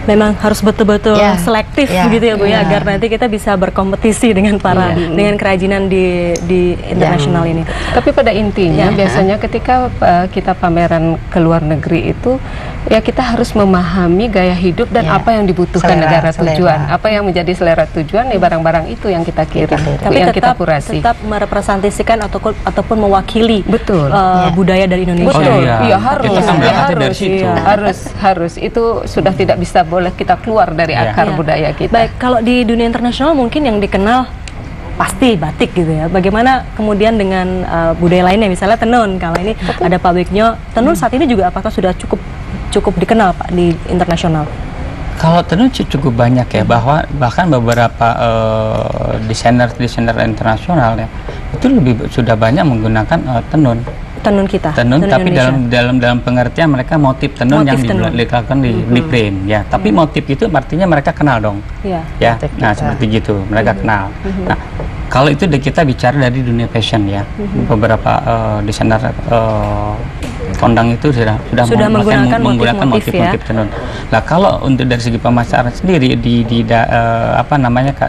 A: Memang harus betul-betul selektif gitu ya, Bu, ya, agar nanti kita bisa berkompetisi dengan dengan kerajinan di internasional ini.
D: Tapi pada intinya biasanya ketika kita pameran ke luar negeri itu ya kita harus memahami gaya hidup dan apa yang dibutuhkan negara tujuan, apa yang menjadi selera tujuan ya barang-barang itu yang kita kirim,
A: tapi
D: yang kita kurasi.
A: Tetap merepresentasikan ataupun mewakili budaya dari Indonesia.
D: Betul, iya harus itu sudah tidak bisa boleh kita keluar dari akar budaya kita.
A: Baik, kalau di dunia internasional mungkin yang dikenal pasti batik gitu ya. Bagaimana kemudian dengan budaya lainnya, misalnya tenun? Kalau ini ada pabriknya tenun saat ini juga, apakah sudah cukup dikenal, Pak, di internasional?
C: Kalau tenun cukup banyak ya, bahkan beberapa desainer internasional ya itu sudah banyak menggunakan tenun kita. Tenun tapi dalam pengertian mereka motif tenun yang dilakukan di print ya. Tapi motif itu artinya mereka kenal dong. Ya. Nah, seperti gitu, mereka kenal. Nah, kalau itu kita bicara dari dunia fashion ya. Beberapa desainer kondang itu sudah menggunakan motif-motif tenun. Nah, kalau untuk dari segi pemasaran sendiri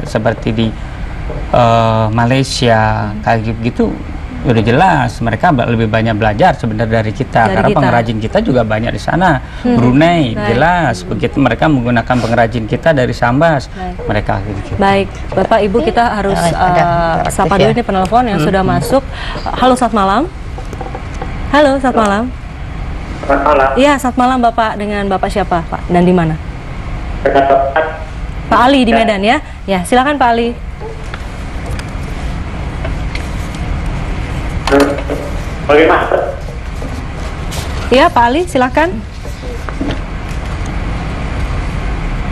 C: seperti di Malaysia kayak gitu udah jelas mereka lebih banyak belajar sebenarnya dari kita, karena pengrajin kita juga banyak di sana. Brunei jelas begitu, mereka menggunakan pengrajin kita dari Sambas. Mereka gitu.
A: Baik, Bapak Ibu, kita harus sapa dulu nih penelpon yang sudah masuk. Halo, selamat malam. Halo, selamat malam.
E: Selamat malam.
A: Iya, selamat malam Bapak. Dengan Bapak siapa, Pak? Dan di mana? Pak Ali di Medan ya. Ya, silakan Pak Ali.
E: Bagaimana?
A: Iya, Pak Ali, silakan.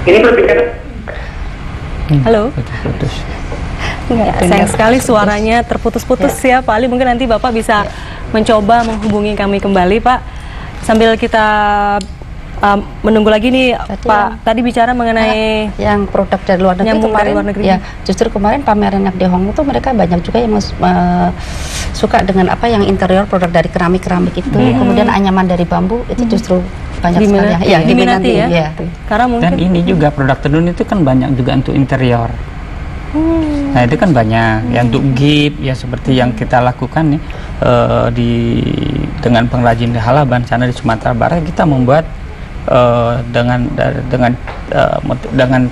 E: Ini berbicara.
A: Halo. Sayang sekali suaranya terputus-putus ya, Pak Ali. Mungkin nanti Bapak bisa mencoba menghubungi kami kembali, Pak. Sambil kita menunggu lagi nih, Pak. Tadi bicara mengenai
B: yang produk dari luar negeri kemarin. Ya, justru kemarin pameran yang di Hong Kong tuh mereka banyak juga yang suka dengan apa yang interior produk dari keramik itu. Kemudian anyaman dari bambu itu justru banyak sekali yang diminati ya.
A: Karena mungkin
C: dan ini juga produk tenun itu kan banyak juga untuk interior. Nah, itu kan banyak ya untuk gift ya, seperti yang kita lakukan nih dengan pengrajin di Halaban sana di Sumatera Barat, kita membuat dengan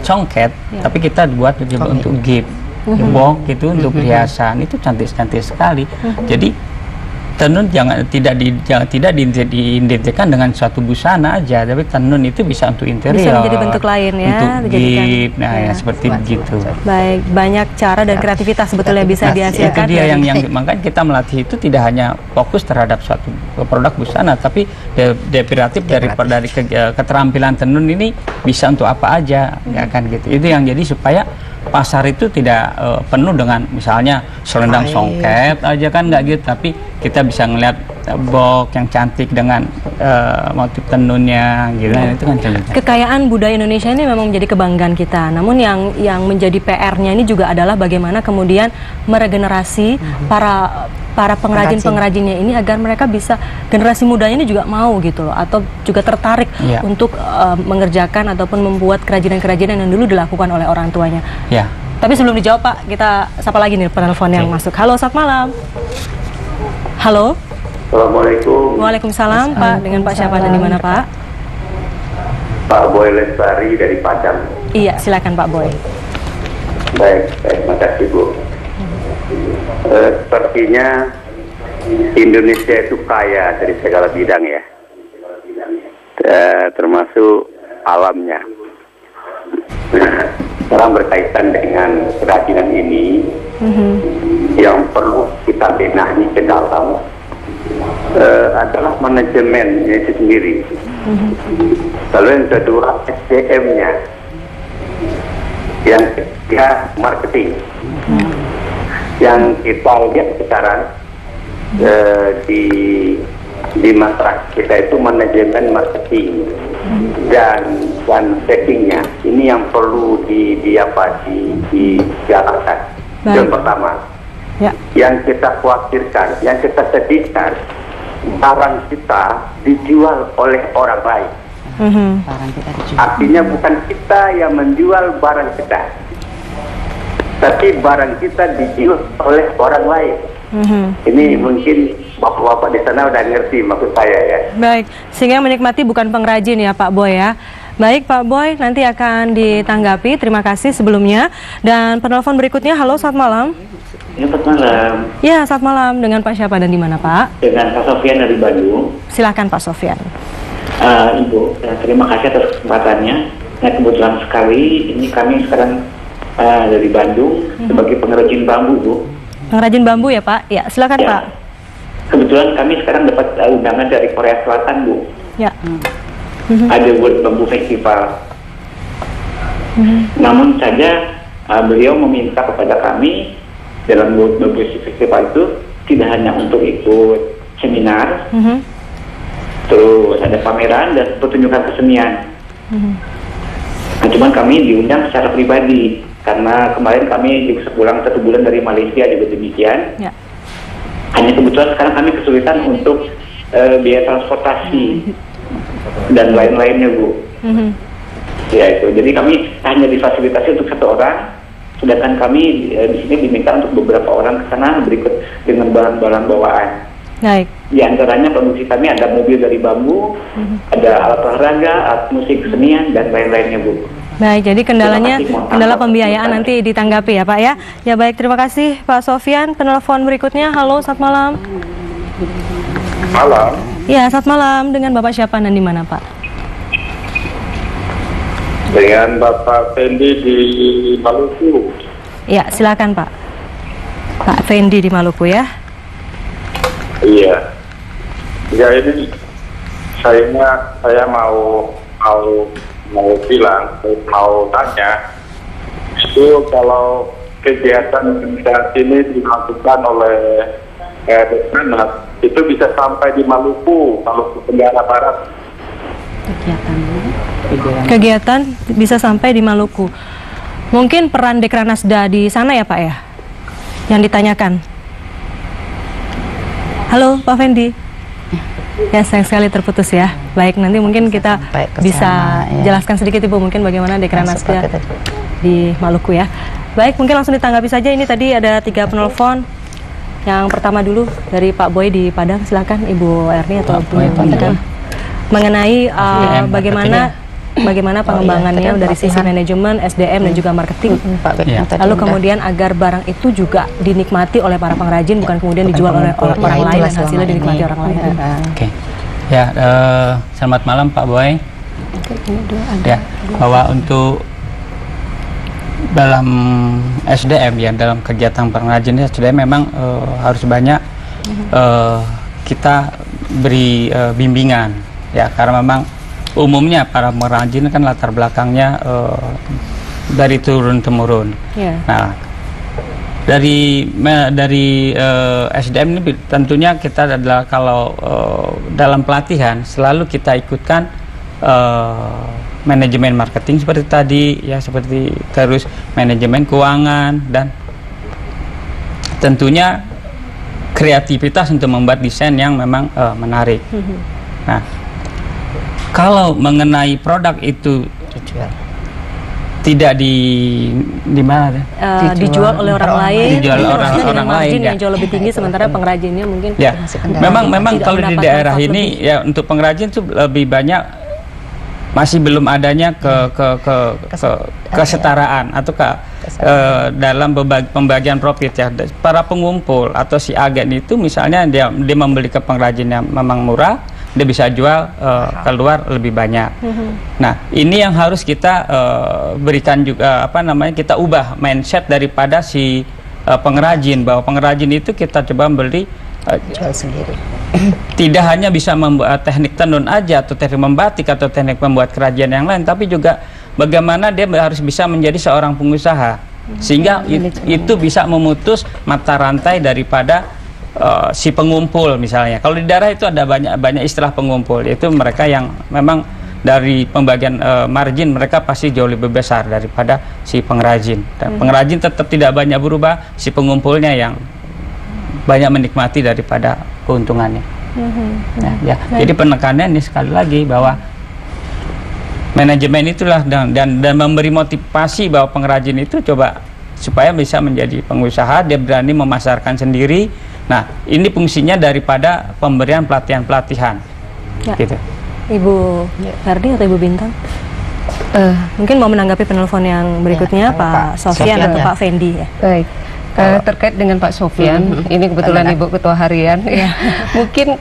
C: congket, tapi kita buat untuk gift, box gitu, untuk perhiasan. Itu cantik-cantik sekali. Jadi tenun tidak diidentikan dengan suatu busana aja, tapi tenun itu bisa untuk interior,
A: bisa menjadi bentuk lain ya,
C: untuk gift, seperti begitu.
A: Baik, banyak cara dan kreativitas sebetulnya bisa dihasilkan.
C: Itu dia yang makanya kita melatih itu tidak hanya fokus terhadap suatu produk busana, tapi derivatif dari keterampilan tenun ini bisa untuk apa aja, ya kan gitu. Itu yang jadi supaya pasar itu tidak penuh dengan misalnya selendang songket aja, kan nggak gitu, tapi kita bisa ngelihat box yang cantik dengan motif tenunnya gitu. Itu kan cantik.
A: Kekayaan budaya Indonesia ini memang menjadi kebanggaan kita. Namun yang menjadi PR-nya ini juga adalah bagaimana kemudian meregenerasi para para pengrajin-pengrajinnya ini agar mereka bisa, generasi mudanya ini juga mau gitu loh, atau juga tertarik untuk mengerjakan ataupun membuat kerajinan-kerajinan yang dulu dilakukan oleh orang tuanya.
C: Ya.
A: Tapi sebelum dijawab Pak, kita sapa lagi nih penelpon yang masuk. Halo, selamat malam. Halo.
E: Assalamualaikum.
A: Waalaikumsalam Pak, dengan Pak siapa dan di mana Pak?
E: Pak Boy Lestari dari Padang.
A: Iya, silakan Pak Boy.
E: Baik, terima kasih Bu. Sepertinya Indonesia itu kaya dari segala bidang ya, termasuk alamnya. Sekarang berkaitan dengan kerajinan ini, yang perlu kita benahi ke dalam adalah manajemennya itu sendiri. Lalu yang kedua SDM-nya, yang ketiga marketing. Yang kita lihat sekarang di masyarakat kita itu manajemen marketing dan settingnya ini yang perlu dijalankan. Yang pertama, yang kita khawatirkan, yang kita sedihkan, barang kita dijual oleh orang lain.
B: Barang kita dijual.
E: Artinya bukan kita yang menjual barang kita, tapi barang kita dijual oleh orang lain. Ini mungkin bapak-bapak di sana udah ngerti maksud saya ya.
A: Baik, sehingga menikmati bukan pengrajin ya Pak Boy ya. Baik Pak Boy, nanti akan ditanggapi. Terima kasih sebelumnya. Dan penelpon berikutnya, halo selamat malam.
E: Ya, selamat malam.
A: Ya, selamat malam. Dengan Pak siapa dan di mana Pak?
E: Dengan Pak Sofian dari Bandung.
A: Silakan Pak Sofian.
E: Ibu, terima kasih atas kesempatannya. Nah, kebetulan sekali ini kami sekarang dari Bandung sebagai pengrajin bambu, Bu.
A: Pengrajin bambu ya Pak? Ya, silakan
E: Ya.
A: Pak.
E: Kebetulan kami sekarang dapat undangan dari Korea Selatan, Bu.
A: Ya.
E: Ada World Bambu Festival. Namun saja beliau meminta kepada kami dalam World Bambu Festival itu tidak hanya untuk ikut seminar, terus ada pameran dan pertunjukan kesenian. Nah, cuman kami diundang secara pribadi karena kemarin kami juga pulang 1 bulan dari Malaysia juga demikian.
A: Ya.
E: Hanya kebetulan sekarang kami kesulitan untuk biaya transportasi dan lain-lainnya, Bu. Ya itu. Jadi kami hanya difasilitasi untuk 1 orang, sedangkan kami di sini diminta untuk beberapa orang ke sana berikut dengan barang-barang bawaan.
A: Baik.
E: Di antaranya produksi kami ada mobil dari bambu, ada alat olahraga, alat musik, kesenian dan lain-lainnya, Bu.
A: Baik, jadi kendala pembiayaan nanti ditanggapi ya Pak ya. Ya baik, terima kasih Pak Sofian. Penelpon berikutnya, halo selamat malam.
E: Malam.
A: Ya, selamat malam. Dengan Bapak siapa dan di mana Pak?
E: Dengan Bapak Fendi di Maluku.
A: Ya, silakan Pak. Pak Fendi di Maluku ya.
F: Iya. Ya ini saya mau bilang, mau tanya, itu kalau kegiatan ini dilakukan oleh Dekranat, itu bisa sampai di Maluku Tenggara Barat.
A: Kegiatan bisa sampai di Maluku. Mungkin peran Dekranasda di sana ya Pak ya, yang ditanyakan. Halo Pak Fendi. Ya, sayang sekali terputus ya. Baik, nanti mungkin kita bisa jelaskan sedikit Ibu mungkin bagaimana Dekranasda di Maluku ya. Baik, mungkin langsung ditanggapi saja. Ini tadi ada 3 penelpon. Yang pertama dulu dari Pak Boy di Padang, silakan Ibu Erni atau Ibu Monika. Mengenai bagaimana pengembangannya dari sisi manajemen, SDM dan juga marketing. Lalu kemudian agar barang itu juga dinikmati oleh para pengrajin, bukan kemudian dijual oleh orang lain dan hasilnya dinikmati orang lain.
C: Oke. Ya, selamat malam Pak Boy. Ya, bahwa untuk dalam SDM ya, dalam kegiatan pengrajin SDM memang harus banyak kita beri bimbingan ya, karena memang umumnya para pengrajin kan latar belakangnya dari turun temurun. Nah, dari SDM ini tentunya kita adalah kalau dalam pelatihan selalu kita ikutkan manajemen marketing seperti tadi ya, seperti terus manajemen keuangan, dan tentunya kreativitas untuk membuat desain yang memang menarik. Nah, kalau mengenai produk itu tidak di mana?
A: Dijual oleh orang lain.
C: Dijual orang lain
A: yang jauh lebih tinggi, sementara pengrajinnya mungkin
C: memang kalau di daerah ini ya untuk pengrajin itu lebih banyak masih belum adanya kesetaraan atau dalam pembagian profit ya. Para pengumpul atau si agen itu misalnya dia membeli ke pengrajin yang memang murah, dia bisa jual keluar lebih banyak. Nah, ini yang harus kita berikan juga kita ubah mindset daripada si pengrajin, bahwa pengrajin itu kita coba beli
B: jual sendiri.
C: Tidak hanya bisa membuat teknik tenun aja atau teknik membatik atau teknik membuat kerajinan yang lain, tapi juga bagaimana dia harus bisa menjadi seorang pengusaha sehingga itu bisa memutus mata rantai daripada si pengumpul misalnya. Kalau di daerah itu ada banyak istilah pengumpul, yaitu mereka yang memang dari pembagian margin mereka pasti jauh lebih besar daripada si pengrajin. Dan pengrajin tetap tidak banyak berubah, si pengumpulnya yang banyak menikmati daripada keuntungannya. Jadi penekanannya ini sekali lagi bahwa manajemen itulah dan memberi motivasi bahwa pengrajin itu coba supaya bisa menjadi pengusaha, dia berani memasarkan sendiri. Nah, ini fungsinya daripada pemberian pelatihan-pelatihan. Gitu.
A: Ibu Herdi atau Ibu Bintang? Mungkin mau menanggapi penelpon yang berikutnya, Pak Sofyan atau Pak Fendi ya.
D: Baik. Terkait dengan Pak Sofyan, ini kebetulan Ibu Ketua Harian, mungkin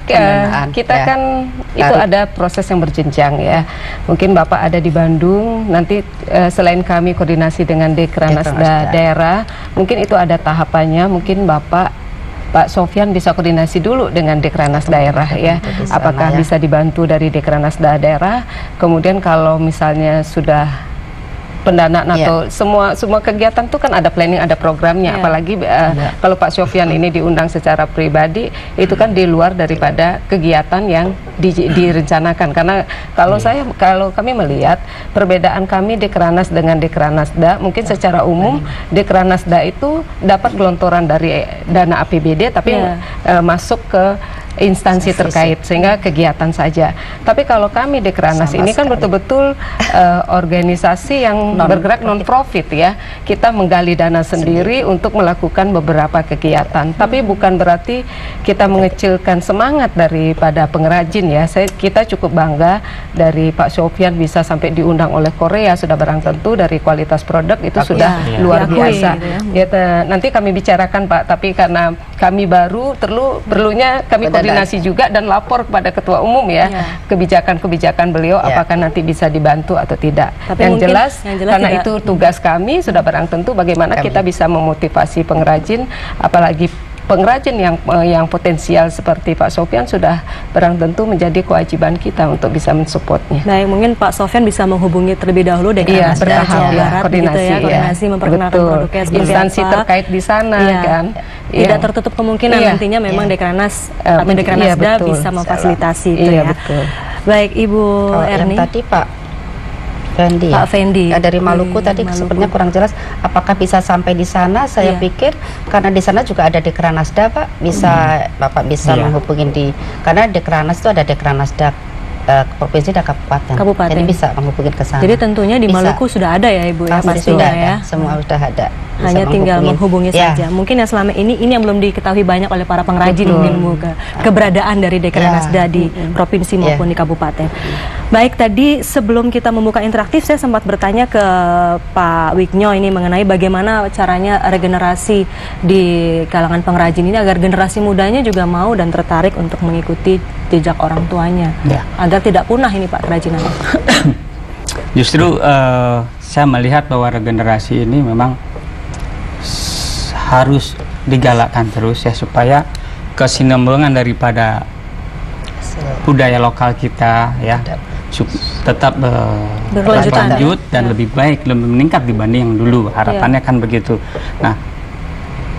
D: kita kan itu ada proses yang berjenjang ya. Mungkin Bapak ada di Bandung, nanti selain kami koordinasi dengan Dekranasda daerah, mungkin itu ada tahapannya. Mungkin Pak Sofyan bisa koordinasi dulu dengan Dekranasda daerah ya. Apakah bisa dibantu dari Dekranasda daerah? Kemudian kalau misalnya sudah pendanaan atau semua kegiatan itu kan ada planning, ada programnya. Apalagi kalau Pak Sofyan ini diundang secara pribadi, itu kan di luar daripada kegiatan yang direncanakan. Karena kalau kami melihat perbedaan kami Dekranas dengan Dekranasda, mungkin secara umum Dekranasda itu dapat gelontoran dari dana APBD tapi masuk ke instansi terkait sehingga kegiatan saja. Tapi kalau kami Dekranas ini kan betul-betul organisasi yang bergerak non-profit ya. Kita menggali dana sendiri untuk melakukan beberapa kegiatan. Tapi bukan berarti kita mengecilkan semangat daripada pengrajin ya. Kita cukup bangga dari Pak Sofyan bisa sampai diundang oleh Korea, sudah barang tentu dari kualitas produk itu sudah luar biasa. Nanti kami bicarakan Pak, tapi karena kami baru perlunya kami koordinasi juga dan lapor kepada Ketua Umum ya kebijakan-kebijakan beliau apakah nanti bisa dibantu atau tidak. Tapi yang jelas karena itu tugas kami sudah barang tentu bagaimana kita bisa memotivasi pengrajin, apalagi pengrajin yang potensial seperti Pak Sofyan sudah barang tentu menjadi kewajiban kita untuk bisa mensupportnya.
A: Baik, mungkin Pak Sofyan bisa menghubungi terlebih dahulu dengan koordinasi memperkenalkan produknya seperti
D: instansi terkait di sana kan.
A: Tidak tertutup kemungkinan nantinya memang Dekranas atau Dekranasda bisa memfasilitasi itu ya. Betul. Baik, Ibu Erni.
B: Tadi Pak Fendi,
A: Pak Fendi
B: dari Maluku tadi sebenarnya kurang jelas apakah bisa sampai di sana. Saya pikir karena di sana juga ada Dekranasda Pak, bisa Bapak bisa menghubungi karena Dekranas itu ada Dekranasda provinsi dan kabupaten. Jadi bisa menghubungi ke sana.
A: Jadi tentunya di Maluku sudah ada ya Ibu ya, pastinya ya.
B: Semua sudah ada.
A: Hanya tinggal menghubungi saja. Mungkin yang selama ini yang belum diketahui banyak oleh para pengrajin mungkin keberadaan dari Dekranasda di provinsi maupun di kabupaten. Baik, tadi sebelum kita membuka interaktif saya sempat bertanya ke Pak Wignyo ini mengenai bagaimana caranya regenerasi di kalangan pengrajin ini agar generasi mudanya juga mau dan tertarik untuk mengikuti jejak orang tuanya agar tidak punah ini Pak kerajinannya.
C: Justru saya melihat bahwa regenerasi ini memang harus digalakkan terus ya supaya kesinambungan daripada budaya lokal kita ya tetap berlanjut dan lebih baik, lebih meningkat dibanding yang dulu. Harapannya kan begitu. Nah,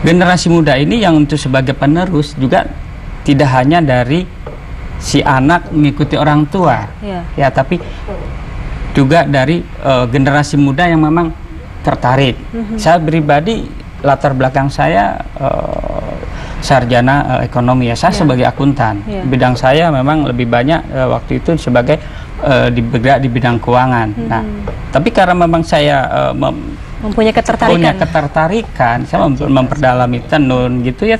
C: generasi muda ini yang untuk sebagai penerus juga tidak hanya dari si anak mengikuti orang tua ya, tapi juga dari generasi muda yang memang tertarik. Saya pribadi latar belakang saya sarjana ekonomi ya. Saya sebagai akuntan. Bidang saya memang lebih banyak waktu itu sebagai bergerak di bidang keuangan. Nah, tapi karena memang saya
A: mempunyai ketertarikan, saya memperdalami tenun gitu ya.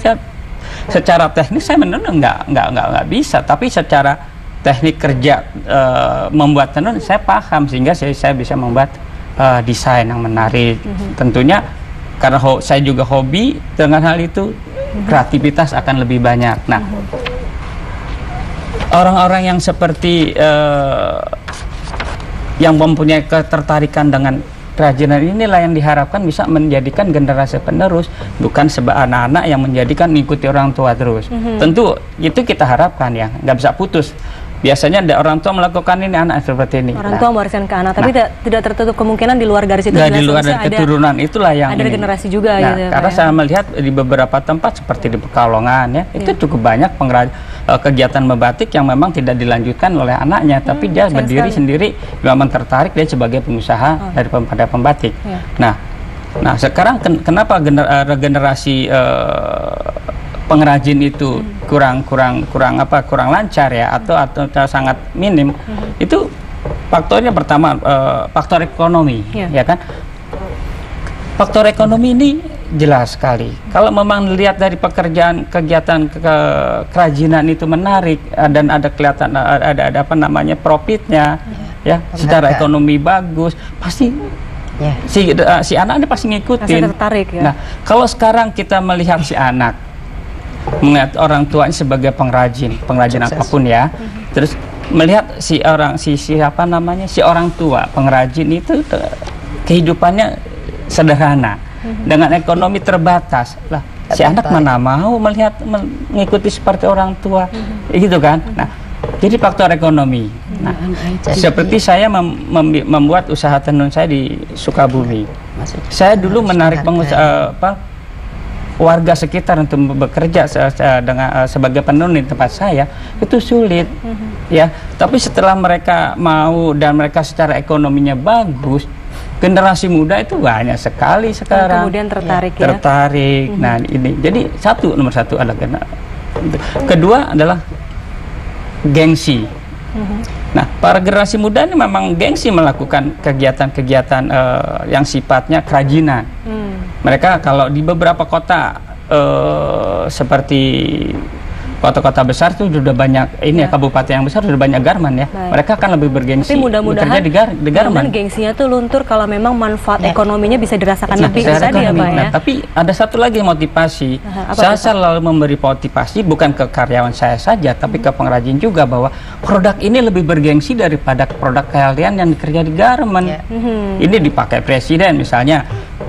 A: Secara teknis saya menenun nggak bisa, tapi secara teknik kerja membuat tenun saya paham, sehingga saya bisa membuat desain yang menarik. Tentunya karena saya juga hobi dengan hal itu, kreativitas akan lebih banyak. Nah, orang-orang yang seperti yang mempunyai ketertarikan dengan kerajinan inilah yang diharapkan bisa menjadikan generasi penerus, bukan anak-anak yang menjadikan mengikuti orang tua terus. Tentu itu kita harapkan ya, nggak bisa putus. Biasanya ada orang tua melakukan ini, anak seperti ini. Orang tua mewariskan ke anak, tapi tidak tertutup kemungkinan di luar garis itu.
C: Di luar dari keturunan itulah yang
A: ada generasi juga gitu.
C: Karena saya melihat di beberapa tempat seperti di Pekalongan ya, itu cukup banyak kegiatan membatik yang memang tidak dilanjutkan oleh anaknya, tapi dia berdiri sendiri, memang tertarik dia sebagai pengusaha daripada pembatik. Nah sekarang kenapa regenerasi pengrajin itu kurang lancar ya, atau sangat minim? Itu faktornya pertama faktor ekonomi, ya kan? Faktor ekonomi ini jelas sekali. Kalau memang lihat dari kegiatan kerajinan itu menarik dan ada kelihatan ada apa namanya profitnya, ya secara ekonomi bagus, pasti si anak ini pasti ngikutin.
A: Tertarik, ya.
C: Nah, kalau sekarang kita melihat si anak, melihat orang tuanya sebagai pengrajin apapun ya, terus melihat si orang tua pengrajin itu kehidupannya sederhana dengan ekonomi terbatas lah, si anak mana mau mengikuti seperti orang tua, gitu kan? Nah, jadi faktor ekonomi. Nah, seperti saya membuat usaha tenun saya di Sukabumi. Saya dulu menarik warga sekitar untuk bekerja sebagai penenun di tempat saya itu sulit, ya. Tapi setelah mereka mau dan mereka secara ekonominya bagus, generasi muda itu banyak sekali sekarang.
A: Kemudian tertarik,
C: tertarik. Nah, ini jadi nomor satu adalah kedua adalah gengsi. Nah, para generasi muda ini memang gengsi melakukan kegiatan-kegiatan yang sifatnya kerajinan. Mereka kalau di beberapa kota seperti kota-kota besar itu sudah banyak ini ya, kabupaten yang besar sudah banyak garmen ya. Mereka akan lebih bergengsi bekerja di garmen.
A: Gengsinya tuh luntur kalau memang manfaat ekonominya bisa dirasakan lebih tadi ya, Pak ya.
C: Tapi ada satu lagi motivasi. Saya selalu memberi motivasi bukan ke karyawan saya saja, tapi ke pengrajin juga, bahwa produk ini lebih bergengsi daripada produk kalian yang dikerja di garmen. Ini dipakai presiden misalnya.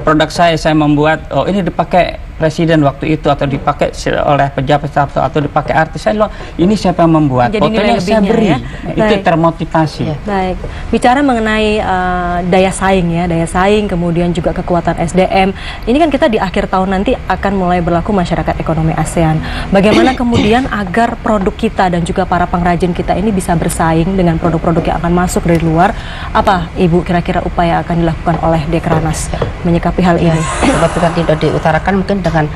C: Produk saya membuat, ini dipakai presiden waktu itu, atau dipakai oleh pejabat atau dipakai artis, saya bilang ini siapa yang membuat, fotonya saya beri, ya? Itu termotivasi.
A: Baik, bicara mengenai daya saing, kemudian juga kekuatan SDM, ini kan kita di akhir tahun nanti akan mulai berlaku masyarakat ekonomi ASEAN. Bagaimana kemudian agar produk kita dan juga para pengrajin kita ini bisa bersaing dengan produk-produk yang akan masuk dari luar? Apa Ibu kira-kira upaya akan dilakukan oleh Dekranasda menyikapi hal ini?
B: Seperti tadi sudah diutarakan, mungkin dengan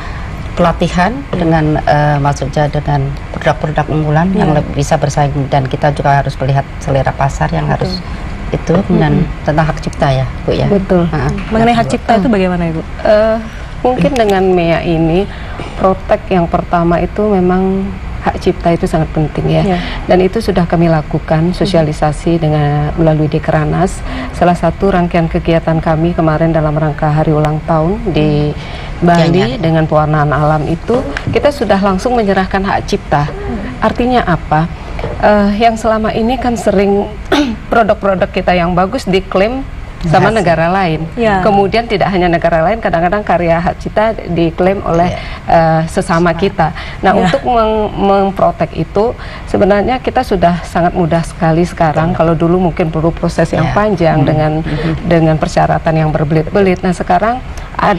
B: pelatihan, dengan maksudnya dengan produk-produk unggulan yang lebih bisa bersaing, dan kita juga harus melihat selera pasar yang harus itu, kemudian tentang hak cipta ya, Bu ya.
D: Betul.
A: Mengenai hak cipta itu bagaimana, Ibu?
D: Mungkin dengan MEA ini, protek yang pertama itu memang hak cipta itu sangat penting ya. Dan itu sudah kami lakukan sosialisasi melalui Dekranas. Salah satu rangkaian kegiatan kami kemarin dalam rangka hari ulang tahun di Bali dengan pewarnaan alam itu, kita sudah langsung menyerahkan hak cipta. Artinya apa? Yang selama ini kan sering produk-produk kita yang bagus diklaim sama negara lain. Kemudian tidak hanya negara lain, kadang-kadang karya hak cipta diklaim oleh sesama kita. Nah, untuk memprotek itu sebenarnya kita sudah sangat mudah sekali sekarang. Kalau dulu mungkin perlu proses yang panjang dengan persyaratan yang berbelit-belit. Nah, sekarang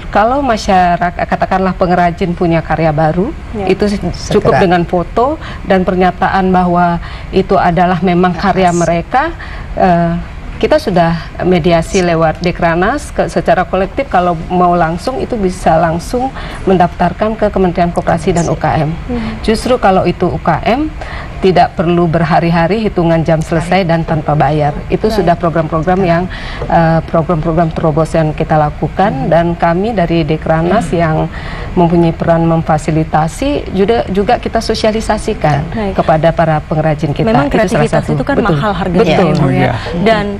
D: kalau masyarakat, katakanlah pengrajin punya karya baru, itu cukup dengan foto dan pernyataan bahwa itu adalah memang karya mereka, kita sudah mediasi lewat Dekranas secara kolektif. Kalau mau langsung itu bisa langsung mendaftarkan ke Kementerian Koperasi dan UKM. Justru kalau itu UKM tidak perlu berhari-hari hitungan jam selesai dan tanpa bayar. Itu sudah program-program yang program-program terobos yang kita lakukan, dan kami dari Dekranas yang mempunyai peran memfasilitasi juga kita sosialisasikan kepada para pengrajin kita.
A: Memang kreativitas itu kan mahal harganya,
D: betul.
A: Ibu, ya. Dan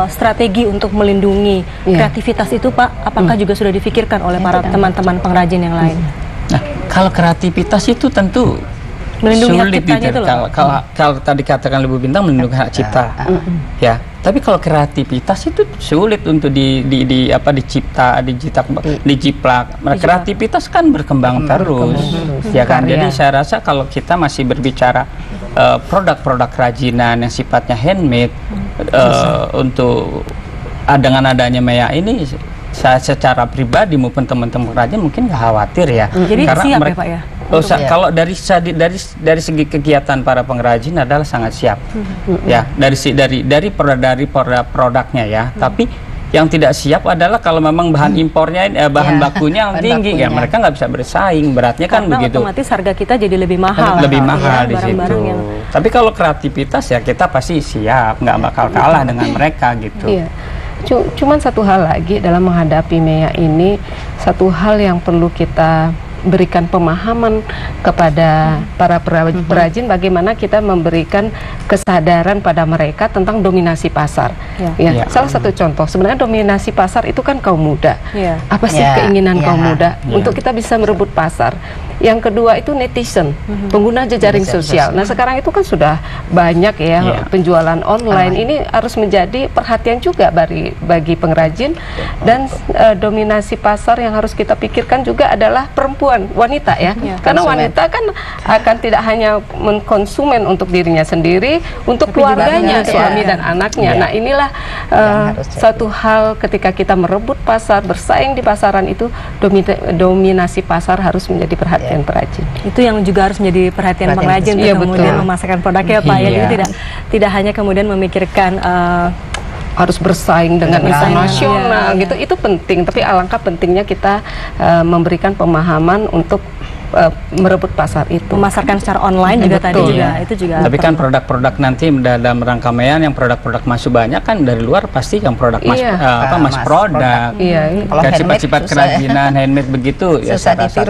A: strategi untuk melindungi kreativitas itu, Pak, apakah juga sudah difikirkan oleh para teman-teman pengrajin yang lain?
C: Nah, kalau kreativitas itu tentu
A: Melindungi hak
C: sulit
A: ciptanya itu loh.
C: kalau tadi katakan Ibu Bintang melindungi hak cipta, ya. Tapi kalau kreativitas itu sulit untuk dijiplak. Kreativitas kan berkembang terus, ya kan. Jadi saya rasa kalau kita masih berbicara produk-produk kerajinan yang sifatnya handmade, untuk dengan adanya MEA ini, saya secara pribadi maupun teman-teman pengrajin mungkin nggak khawatir ya.
A: Jadi
C: karena
A: siap
C: mereka,
A: ya, Pak, ya?
C: Kalau dari segi kegiatan para pengrajin adalah sangat siap, ya, dari produknya ya. Tapi yang tidak siap adalah kalau memang bahan impornya, bahan bakunya yang tinggi, ya mereka nggak bisa bersaing, beratnya kan
A: karena
C: begitu.
A: otomatis harga kita jadi lebih mahal.
C: Lebih mahal di situ.
A: Yang...
C: Tapi kalau kreativitas ya kita pasti siap, nggak bakal kalah dengan mereka gitu.
D: Iya. Cuman satu hal lagi dalam menghadapi MEA ini, satu hal yang perlu kita berikan pemahaman kepada para perajin, bagaimana kita memberikan kesadaran pada mereka tentang dominasi pasar. Salah satu contoh, sebenarnya dominasi pasar itu kan kaum muda. Apa sih keinginan kaum muda untuk kita bisa merebut pasar? Yang kedua itu netizen, pengguna jejaring sosial. Nah sekarang itu kan sudah banyak ya penjualan online. Ini harus menjadi perhatian juga bagi pengrajin, dan dominasi pasar yang harus kita pikirkan juga adalah perempuan, wanita ya. Karena wanita kan akan tidak hanya mengkonsumen untuk dirinya sendiri, untuk keluarganya, suami dan anaknya. Nah inilah satu hal ketika kita merebut pasar, bersaing di pasaran itu, dominasi pasar harus menjadi perhatian perajin.
A: Itu yang juga harus menjadi perhatian pengrajin untuk kemudian memasarkan produknya, Pak. Ya, jadi tidak hanya kemudian memikirkan
D: harus bersaing dengan internasional gitu. Itu penting, tapi alangkah pentingnya kita memberikan pemahaman untuk merebut pasar itu. Memasarkan
A: secara online juga tadi juga itu juga.
C: Tapi kan produk-produk nanti dalam rangka MEA yang produk-produk masuk banyak kan dari luar, pasti yang produk mas produk. Kan sifat-sifat kerajinan handmade begitu ya saya rasa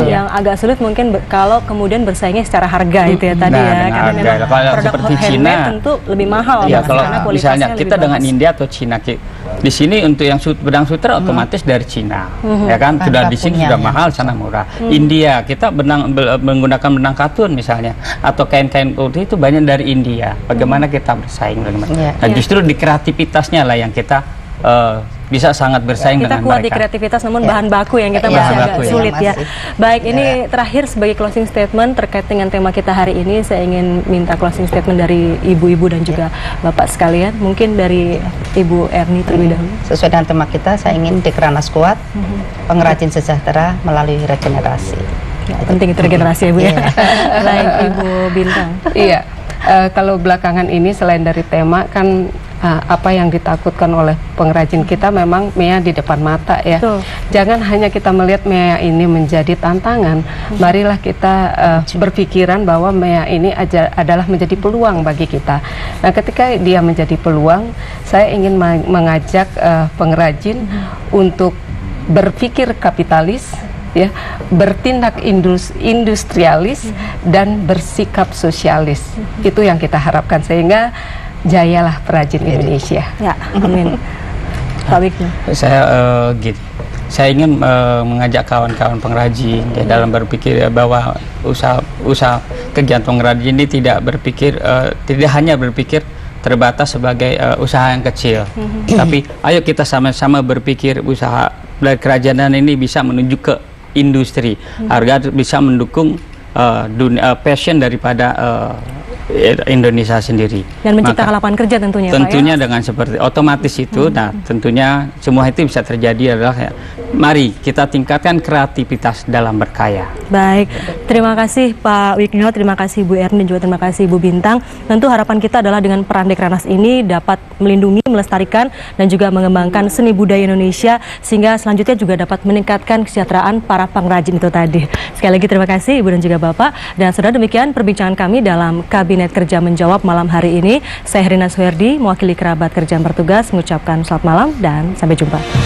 A: yang agak sulit mungkin kalau kemudian bersaingnya secara harga itu ya tadi ya, karena memang produk
C: seperti
A: handmade
C: Cina
A: tentu lebih mahal
C: ya. Kalau misalnya kita dengan
A: bagus.
C: India atau Cina, di sini untuk yang benang sutra otomatis dari Cina, ya kan, sudah di sini sudah mahal, sana murah. India kita menggunakan benang katun misalnya, atau kain-kain putih itu banyak dari India. Bagaimana kita bersaing dengan mereka? Nah justru di kreativitasnya lah yang kita bisa sangat bersaing dengan mereka.
A: Kita kuat di kreativitas, namun bahan baku yang kita masih agak sulit ya. Baik, ini terakhir sebagai closing statement terkait dengan tema kita hari ini, saya ingin minta closing statement dari ibu-ibu dan juga bapak sekalian. Mungkin dari Ibu Erni terlebih dahulu.
B: Sesuai dengan tema kita, saya ingin Dekranas kuat, pengrajin sejahtera melalui regenerasi.
A: Penting itu regenerasi ya, Bu ya. Baik, Ibu Bintang.
D: Iya. Kalau belakangan ini selain dari tema kan apa yang ditakutkan oleh pengrajin kita, memang MEA di depan mata ya. Jangan hanya kita melihat MEA ini menjadi tantangan, marilah kita berpikiran bahwa MEA ini adalah menjadi peluang bagi kita. Nah ketika dia menjadi peluang, saya ingin mengajak pengrajin untuk berpikir kapitalis, ya, bertindak industrialis dan bersikap sosialis. Itu yang kita harapkan, sehingga jayalah perajin Indonesia.
A: Ya, amin. Pak Wigna.
C: Saya ingin mengajak kawan-kawan pengrajin ya, dalam berpikir bahwa usaha kegiatan pengrajin ini tidak hanya berpikir terbatas sebagai usaha yang kecil, tapi ayo kita sama-sama berpikir usaha dari kerajinan ini bisa menuju ke industri, agar bisa mendukung passion daripada Indonesia sendiri.
A: Dan menciptakan lapangan kerja tentunya,
C: tentunya
A: Pak, ya?
C: dengan seperti otomatis itu. Nah, tentunya semua itu bisa terjadi adalah mari kita tingkatkan kreativitas dalam berkarya.
A: Baik, terima kasih Pak Wiknio, terima kasih Bu Erni, dan juga terima kasih Bu Bintang. Tentu harapan kita adalah dengan peran Dekranas ini dapat melindungi, melestarikan, dan juga mengembangkan seni budaya Indonesia, sehingga selanjutnya juga dapat meningkatkan kesejahteraan para pengrajin itu tadi. Sekali lagi terima kasih Ibu dan juga Bapak. Dan saudara, demikian perbincangan kami dalam Kabinet Kerja Menjawab malam hari ini. Saya Herdina Suherdi, mewakili kerabat kerja yang bertugas, mengucapkan selamat malam dan sampai jumpa.